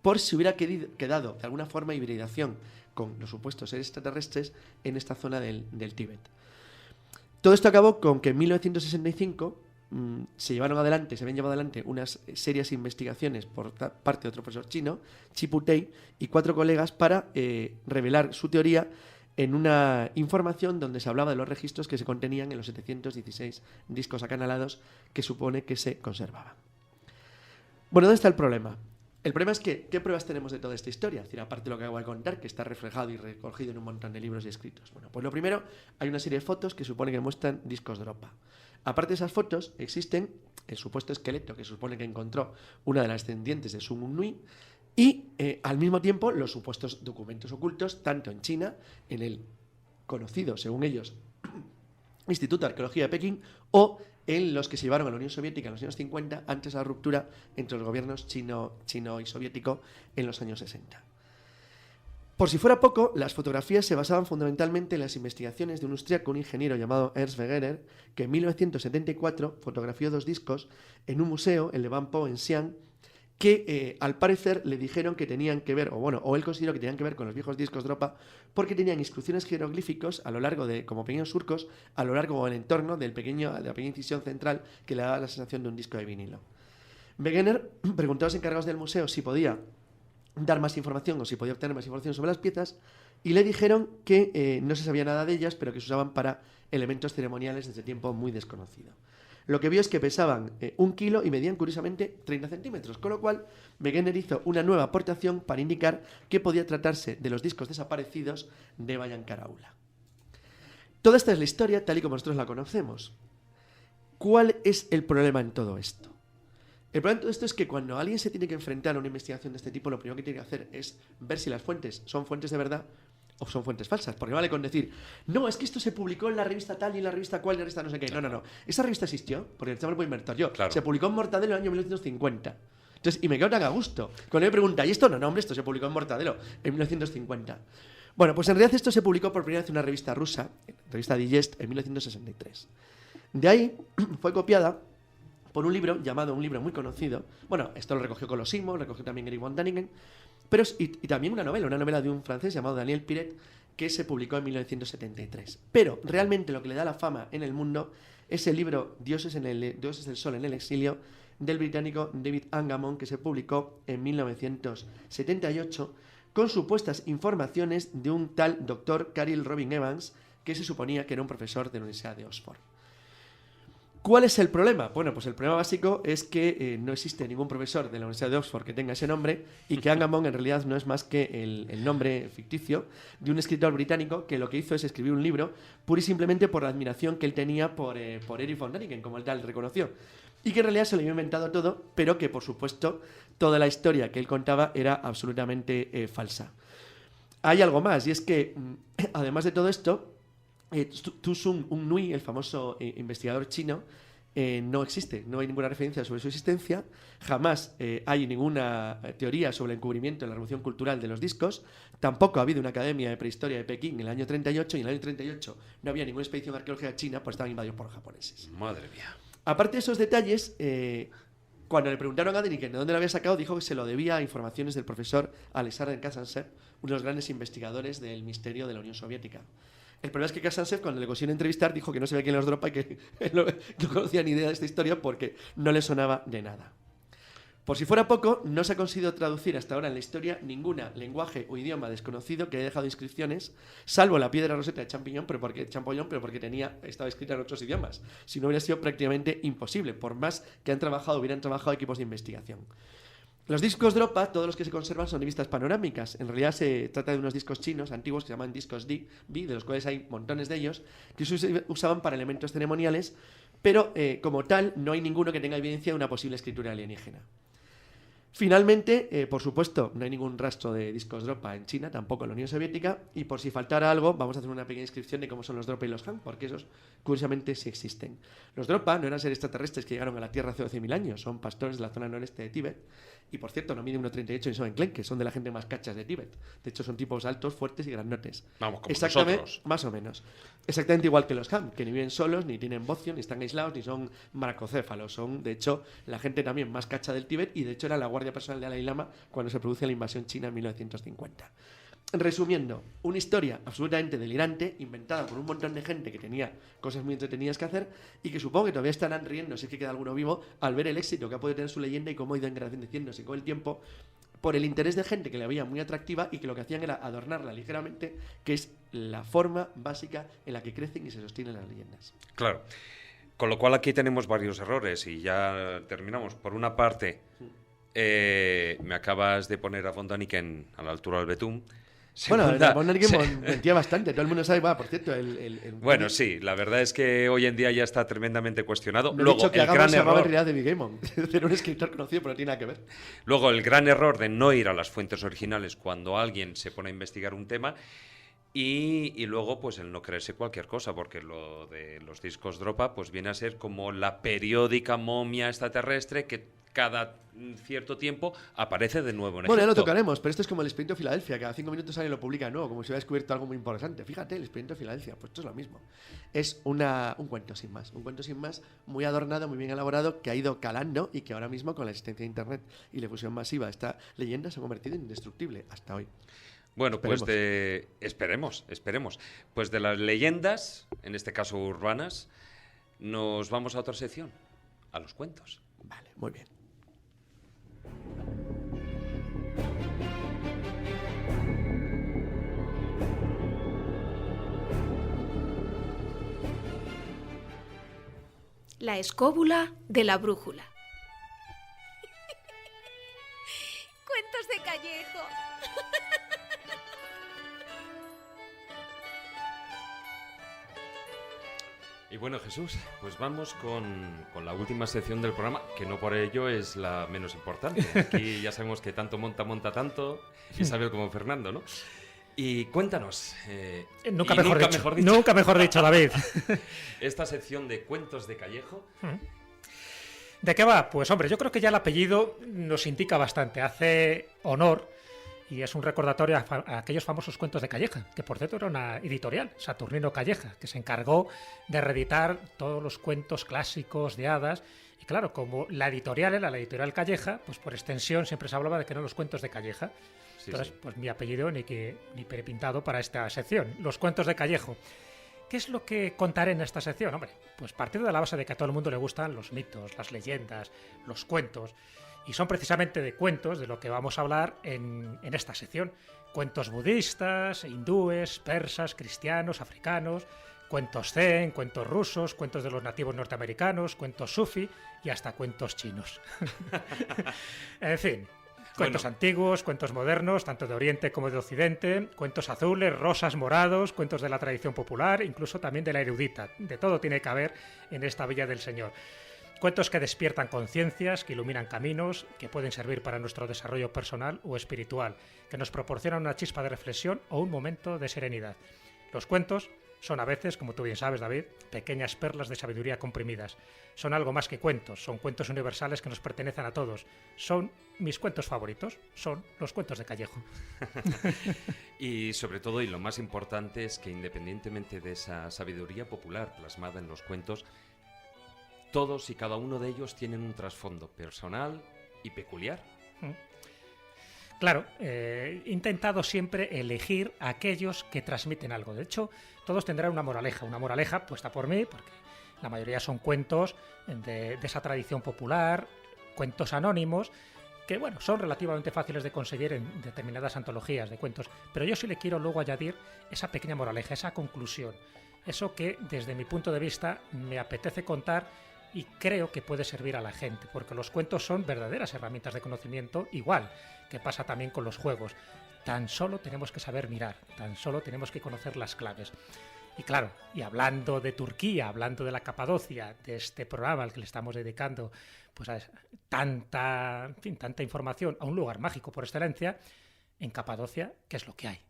por si hubiera quedado de alguna forma hibridación con los supuestos seres extraterrestres en esta zona del Tíbet. Todo esto acabó con que en 1965 se habían llevado adelante unas serias investigaciones por parte de otro profesor chino, Chiputei, y 4 colegas para revelar su teoría en una información donde se hablaba de los registros que se contenían en los 716 discos acanalados que supone que se conservaban. Bueno, ¿dónde está el problema? El problema es que, ¿qué pruebas tenemos de toda esta historia? Es decir, aparte de lo que acabo de contar, que está reflejado y recogido en un montón de libros y escritos. Bueno, pues lo primero, hay una serie de fotos que supone que muestran discos Dropa. Aparte de esas fotos, existen el supuesto esqueleto que supone que encontró una de las descendientes de Sun Un Nui y, al mismo tiempo, los supuestos documentos ocultos, tanto en China, en el conocido, según ellos, Instituto de Arqueología de Pekín, o en los que se llevaron a la Unión Soviética en los años 50, antes de la ruptura entre los gobiernos chino y soviético en los años 60. Por si fuera poco, las fotografías se basaban fundamentalmente en las investigaciones de un austríaco, un ingeniero llamado Ernst Wegener, que en 1974 fotografió 2 discos en un museo, el de Ban Po, en Xi'an, que al parecer le dijeron que tenían que ver, o él consideró que tenían que ver con los viejos discos Dropa, porque tenían inscripciones jeroglíficos a lo largo de, como pequeños surcos, a lo largo del entorno de la pequeña incisión central que le daba la sensación de un disco de vinilo. Wegener preguntó a los encargados del museo si podía dar más información o si podía obtener más información sobre las piezas y le dijeron que no se sabía nada de ellas, pero que se usaban para elementos ceremoniales desde tiempo muy desconocido. Lo que vio es que pesaban 1 kilo y medían curiosamente 30 centímetros, con lo cual Wegener hizo una nueva aportación para indicar que podía tratarse de los discos desaparecidos de Bayan Karaula. Toda esta es la historia tal y como nosotros la conocemos. ¿Cuál es el problema en todo esto? El problema en todo esto es que cuando alguien se tiene que enfrentar a una investigación de este tipo, lo primero que tiene que hacer es ver si las fuentes son fuentes de verdad o son fuentes falsas, porque vale con decir, no, es que esto se publicó en la revista tal y en la revista cual y en la revista no sé qué. No. Esa revista existió, porque el chaval lo puedo inventar yo. Claro. Se publicó en Mortadelo en el año 1950. Entonces, y me quedo tan a gusto. Cuando me pregunta, ¿y esto? No, hombre, esto se publicó en Mortadelo en 1950. Bueno, pues en realidad esto se publicó por primera vez en una revista rusa, revista Digest, en 1963. De ahí fue copiada por un libro muy conocido. Bueno, esto lo recogió Colosimo, lo recogió también Eric von Däniken, pero y también una novela de un francés llamado Daniel Piret, que se publicó en 1973. Pero realmente lo que le da la fama en el mundo es el libro Dioses del Sol en el exilio, del británico David Angamon, que se publicó en 1978, con supuestas informaciones de un tal Dr. Cyril Robin Evans, que se suponía que era un profesor de la Universidad de Oxford. ¿Cuál es el problema? Bueno, pues el problema básico es que no existe ningún profesor de la Universidad de Oxford que tenga ese nombre y que Angamon en realidad no es más que el nombre ficticio de un escritor británico que lo que hizo es escribir un libro pura y simplemente por la admiración que él tenía por Erich von Däniken, como él tal reconoció. Y que en realidad se lo había inventado todo, pero que por supuesto toda la historia que él contaba era absolutamente falsa. Hay algo más, y es que además de todo esto, Tu Sun Un Nui, el famoso investigador chino, no existe, no hay ninguna referencia sobre su existencia, jamás hay ninguna teoría sobre el encubrimiento de la revolución cultural de los discos, tampoco ha habido una academia de prehistoria de Pekín en el año 38, y en el año 38 no había ninguna expedición arqueológica china, pues estaban invadidos por los japoneses. Madre mía. Aparte de esos detalles, cuando le preguntaron a Däniken de dónde lo había sacado, dijo que se lo debía a informaciones del profesor Alexander Kazantsev, uno de los grandes investigadores del misterio de la Unión Soviética. El problema es que Kazantsev, cuando le consiguieron entrevistar, dijo que no sabía quién los Dropa y que no conocía ni idea de esta historia porque no le sonaba de nada. Por si fuera poco, no se ha conseguido traducir hasta ahora en la historia ningún lenguaje o idioma desconocido que haya dejado inscripciones, salvo la piedra roseta de Champollion, pero porque estaba escrita en otros idiomas. Si no, hubiera sido prácticamente imposible, por más que hubieran trabajado equipos de investigación. Los discos Dropa, todos los que se conservan, son revistas panorámicas. En realidad se trata de unos discos chinos antiguos que se llaman discos B, de los cuales hay montones de ellos, que se usaban para elementos ceremoniales, pero como tal no hay ninguno que tenga evidencia de una posible escritura alienígena. Finalmente, por supuesto, no hay ningún rastro de discos Dropa en China, tampoco en la Unión Soviética, y por si faltara algo, vamos a hacer una pequeña descripción de cómo son los Dropa y los Han, porque esos, curiosamente, sí existen. Los Dropa no eran seres extraterrestres que llegaron a la Tierra hace 12.000 años, son pastores de la zona noreste de Tíbet, y por cierto, no miden 1,38 ni son enclenques, son de la gente más cachas de Tíbet. De hecho, son tipos altos, fuertes y grandotes. Vamos, como exactamente, nosotros. más o menos. Exactamente igual que los Han, que ni viven solos, ni tienen bocio, ni están aislados, ni son maracocéfalos. Son, de hecho, la gente también más cacha del Tíbet, y de hecho era la guardia personal de Dalai Lama cuando se produce la invasión china en 1950. Resumiendo, una historia absolutamente delirante, inventada por un montón de gente que tenía cosas muy entretenidas que hacer y que supongo que todavía estarán riendo, si es que queda alguno vivo, al ver el éxito que ha podido tener su leyenda y cómo ha ido engrandeciéndose con el tiempo por el interés de gente que la veía muy atractiva y que lo que hacían era adornarla ligeramente, que es la forma básica en la que crecen y se sostienen las leyendas. Claro. Con lo cual aquí tenemos varios errores y ya terminamos. Por una parte, me acabas de poner a von Däniken a la altura del betún. Bueno, Segunda, von Däniken mentía bastante, todo el mundo sabe, por cierto, Bueno, sí, la verdad es que hoy en día ya está tremendamente cuestionado. Me he Luego, dicho que el Agamben gran se llamaba en error, realidad David Gaimon, era un escritor conocido, pero no tiene nada que ver. luego, el gran error de no ir a las fuentes originales cuando alguien se pone a investigar un tema. Y luego, pues el no creerse cualquier cosa, porque lo de los discos Dropa pues viene a ser como la periódica momia extraterrestre que cada cierto tiempo aparece de nuevo en Bueno, ya lo Egipto. tocaremos, pero esto es como el Experimento de Filadelfia, cada 5 minutos alguien lo publica de nuevo, como si hubiera descubierto algo muy interesante. Fíjate, el Experimento de Filadelfia, pues esto es lo mismo. Es un cuento sin más, muy adornado, muy bien elaborado, que ha ido calando y que ahora mismo con la existencia de Internet y la difusión masiva, esta leyenda se ha convertido en indestructible hasta hoy. Bueno, pues esperemos. Pues de las leyendas, en este caso urbanas, nos vamos a otra sección, a los cuentos. Vale, muy bien. La escóbula de la brújula. Cuentos de Callejo. Y bueno, Jesús, pues vamos con la última sección del programa, que no por ello es la menos importante. Aquí ya sabemos que tanto monta tanto, Isabel como Fernando, ¿no? Y cuéntanos. Nunca mejor dicho, David. Esta sección de cuentos de Callejo. ¿De qué va? Pues hombre, yo creo que ya el apellido nos indica bastante, hace honor y es un recordatorio a aquellos famosos cuentos de Calleja, que por cierto era una editorial, Saturnino Calleja, que se encargó de reeditar todos los cuentos clásicos de hadas. Y claro, como la editorial era la editorial Calleja, pues por extensión siempre se hablaba de que eran los cuentos de Calleja. Sí, Entonces, sí. pues mi apellido ni perepintado para esta sección, los cuentos de Callejo. ¿Qué es lo que contaré en esta sección? Hombre, pues partiendo de la base de que a todo el mundo le gustan los mitos, las leyendas, los cuentos. Y son precisamente de cuentos de lo que vamos a hablar en esta sección. Cuentos budistas, hindúes, persas, cristianos, africanos, cuentos zen, cuentos rusos, cuentos de los nativos norteamericanos, cuentos sufi y hasta cuentos chinos. En fin, cuentos antiguos, cuentos modernos, tanto de Oriente como de Occidente, cuentos azules, rosas, morados, cuentos de la tradición popular, incluso también de la erudita. De todo tiene que haber en esta Villa del Señor. Cuentos que despiertan conciencias, que iluminan caminos, que pueden servir para nuestro desarrollo personal o espiritual, que nos proporcionan una chispa de reflexión o un momento de serenidad. Los cuentos son a veces, como tú bien sabes, David, pequeñas perlas de sabiduría comprimidas. Son algo más que cuentos, son cuentos universales que nos pertenecen a todos. Son mis cuentos favoritos, son los cuentos de Callejo. Y sobre todo, y lo más importante, es que independientemente de esa sabiduría popular plasmada en los cuentos, todos y cada uno de ellos tienen un trasfondo personal y peculiar. Claro, he intentado siempre elegir aquellos que transmiten algo. De hecho, todos tendrán una moraleja puesta por mí, porque la mayoría son cuentos de esa tradición popular, cuentos anónimos, que bueno, son relativamente fáciles de conseguir en determinadas antologías de cuentos, pero yo sí le quiero luego añadir esa pequeña moraleja, esa conclusión, eso que desde mi punto de vista me apetece contar y creo que puede servir a la gente, porque los cuentos son verdaderas herramientas de conocimiento, igual que pasa también con los juegos. Tan solo tenemos que saber mirar, tan solo tenemos que conocer las claves. Y claro, y hablando de Turquía, hablando de la Capadocia, de este programa al que le estamos dedicando pues a tanta información a un lugar mágico por excelencia, en Capadocia, ¿qué es lo que hay?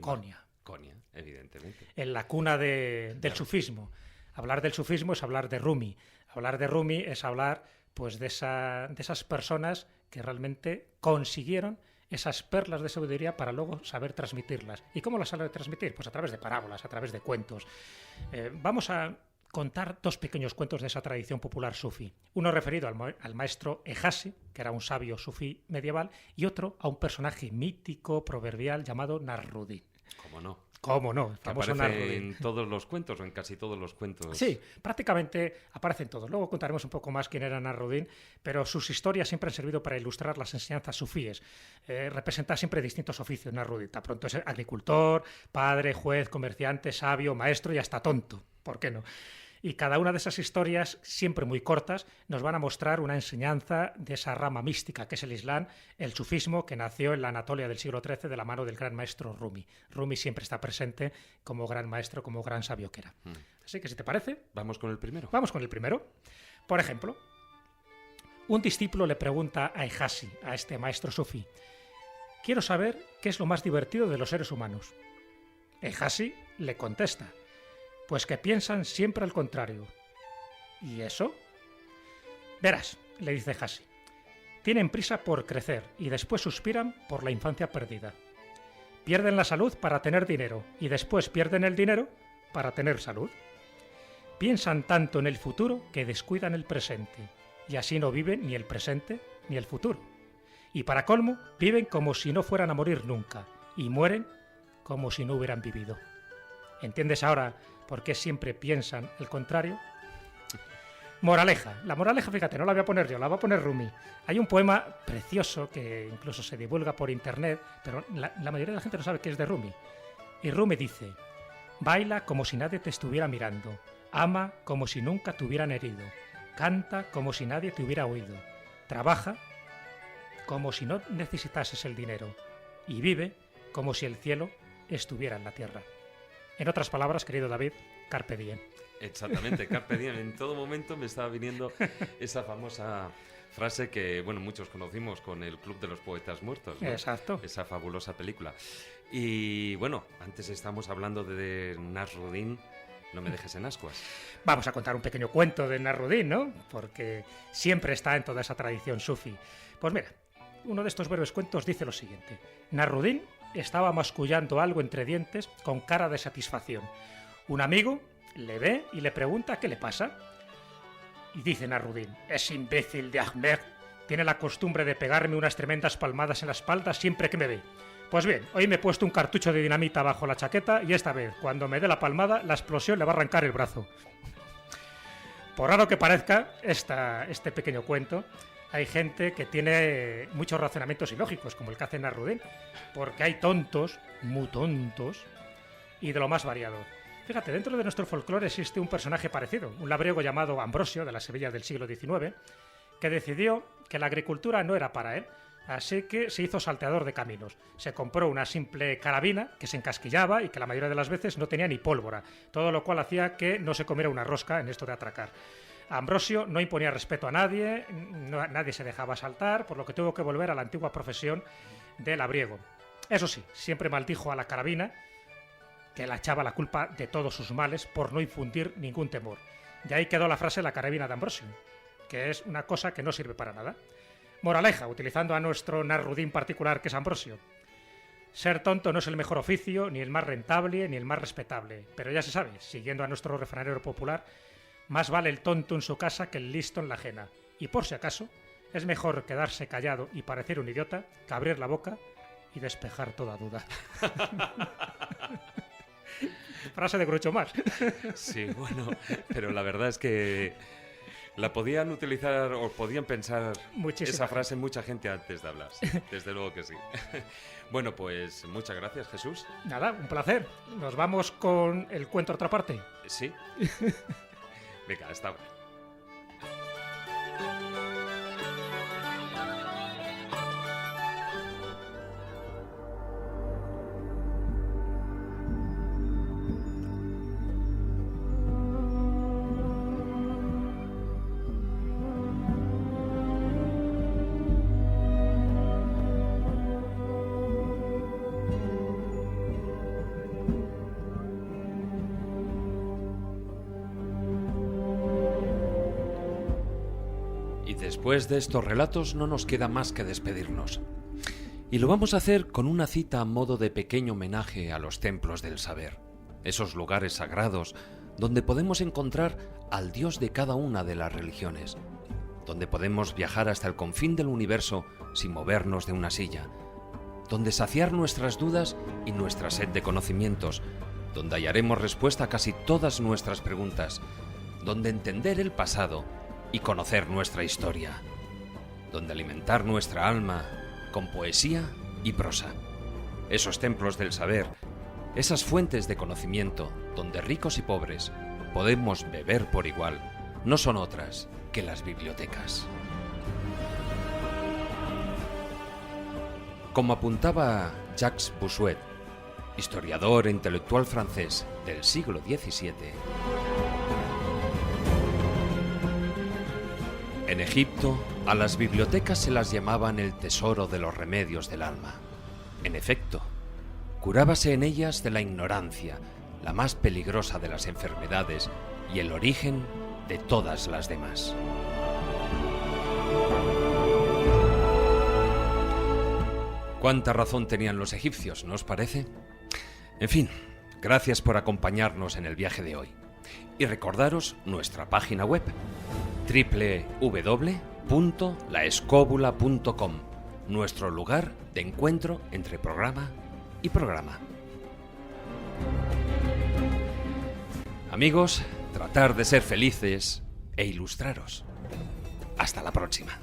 Konya. Konya, evidentemente. En la cuna del sufismo. Hablar del sufismo es hablar de Rumi. Hablar de Rumi es hablar pues de esas personas que realmente consiguieron esas perlas de sabiduría para luego saber transmitirlas. ¿Y cómo las sabe transmitir? Pues a través de parábolas, a través de cuentos. Vamos a contar dos pequeños cuentos de esa tradición popular sufí. Uno referido al maestro Ejasi, que era un sabio sufí medieval, y otro a un personaje mítico, proverbial, llamado Nasruddin. ¿Cómo no? ¿Cómo no? El famoso aparece Nasruddin. en todos los cuentos, o en casi todos los cuentos. Sí, prácticamente aparecen todos. Luego contaremos un poco más quién era Nasruddin, pero sus historias siempre han servido para ilustrar las enseñanzas sufíes. Representa siempre distintos oficios Nasruddin. De pronto es agricultor, padre, juez, comerciante, sabio, maestro y hasta tonto. ¿Por qué no? Y cada una de esas historias, siempre muy cortas, nos van a mostrar una enseñanza de esa rama mística que es el Islam, el sufismo, que nació en la Anatolia del siglo XIII de la mano del gran maestro Rumi. Rumi siempre está presente como gran maestro, como gran sabio que era. Así que, si te parece... ¿Vamos con el primero? Vamos con el primero. Por ejemplo, un discípulo le pregunta a Ejasi, a este maestro sufí: quiero saber qué es lo más divertido de los seres humanos. Ejasi le contesta: pues que piensan siempre al contrario. ¿Y eso? Verás, le dice Ejasi, tienen prisa por crecer y después suspiran por la infancia perdida. Pierden la salud para tener dinero y después pierden el dinero para tener salud. Piensan tanto en el futuro que descuidan el presente y así no viven ni el presente ni el futuro. Y para colmo, viven como si no fueran a morir nunca y mueren como si no hubieran vivido. ¿Entiendes ahora por qué siempre piensan el contrario? Moraleja. La moraleja, fíjate, no la voy a poner yo, la va a poner Rumi. Hay un poema precioso que incluso se divulga por internet, pero la mayoría de la gente no sabe que es de Rumi. Y Rumi dice: baila como si nadie te estuviera mirando, ama como si nunca te hubieran herido, canta como si nadie te hubiera oído, trabaja como si no necesitases el dinero y vive como si el cielo estuviera en la tierra. En otras palabras, querido David, carpe diem. Exactamente, carpe diem. En todo momento me estaba viniendo esa famosa frase que, bueno, muchos conocimos con el Club de los Poetas Muertos, ¿no? Exacto. Esa fabulosa película. Y bueno, antes estamos hablando de Nasruddin. No me dejes en ascuas. Vamos a contar un pequeño cuento de Nasruddin, ¿no? Porque siempre está en toda esa tradición sufi. Pues mira, uno de estos breves cuentos dice lo siguiente. Nasruddin estaba mascullando algo entre dientes con cara de satisfacción. Un amigo le ve y le pregunta qué le pasa. Y dice Nasruddin: ese imbécil de Ahmed tiene la costumbre de pegarme unas tremendas palmadas en la espalda siempre que me ve. Pues bien, hoy me he puesto un cartucho de dinamita bajo la chaqueta y esta vez, cuando me dé la palmada, la explosión le va a arrancar el brazo. Por raro que parezca este pequeño cuento, hay gente que tiene muchos razonamientos ilógicos, como el que hace Nasruddin, porque hay tontos, muy tontos, y de lo más variado. Fíjate, dentro de nuestro folclore existe un personaje parecido, un labriego llamado Ambrosio, de la Sevilla del siglo XIX, que decidió que la agricultura no era para él, así que se hizo salteador de caminos. Se compró una simple carabina que se encasquillaba y que la mayoría de las veces no tenía ni pólvora, todo lo cual hacía que no se comiera una rosca en esto de atracar. Ambrosio no imponía respeto a nadie, nadie se dejaba asaltar, por lo que tuvo que volver a la antigua profesión de labriego. Eso sí, siempre maldijo a la carabina, que le echaba la culpa de todos sus males por no infundir ningún temor. De ahí quedó la frase la carabina de Ambrosio, que es una cosa que no sirve para nada. Moraleja, utilizando a nuestro Nasruddin particular que es Ambrosio. Ser tonto no es el mejor oficio, ni el más rentable, ni el más respetable. Pero ya se sabe, siguiendo a nuestro refranero popular, más vale el tonto en su casa que el listo en la ajena. Y por si acaso, es mejor quedarse callado y parecer un idiota que abrir la boca y despejar toda duda. Frase de Groucho Marx. Sí, bueno, pero la verdad es que la podían utilizar o podían pensar esa frase mucha gente antes de hablar. Sí, desde luego que sí. Bueno, pues muchas gracias, Jesús. Nada, un placer. Nos vamos con el cuento otra parte. Sí. Venga, hasta ahora. Después de estos relatos no nos queda más que despedirnos. Y lo vamos a hacer con una cita a modo de pequeño homenaje a los templos del saber, esos lugares sagrados donde podemos encontrar al Dios de cada una de las religiones, donde podemos viajar hasta el confín del universo sin movernos de una silla, donde saciar nuestras dudas y nuestra sed de conocimientos, donde hallaremos respuesta a casi todas nuestras preguntas, donde entender el pasado y conocer nuestra historia, donde alimentar nuestra alma con poesía y prosa. Esos templos del saber, esas fuentes de conocimiento, donde ricos y pobres podemos beber por igual, no son otras que las bibliotecas. Como apuntaba Jacques Bossuet, historiador e intelectual francés del siglo XVII, en Egipto, a las bibliotecas se las llamaban el tesoro de los remedios del alma. En efecto, curábase en ellas de la ignorancia, la más peligrosa de las enfermedades y el origen de todas las demás. Cuánta razón tenían los egipcios, ¿no os parece? En fin, gracias por acompañarnos en el viaje de hoy. Y recordaros nuestra página web, www.laescobula.com, nuestro lugar de encuentro entre programa y programa. Amigos, tratar de ser felices e ilustraros. Hasta la próxima.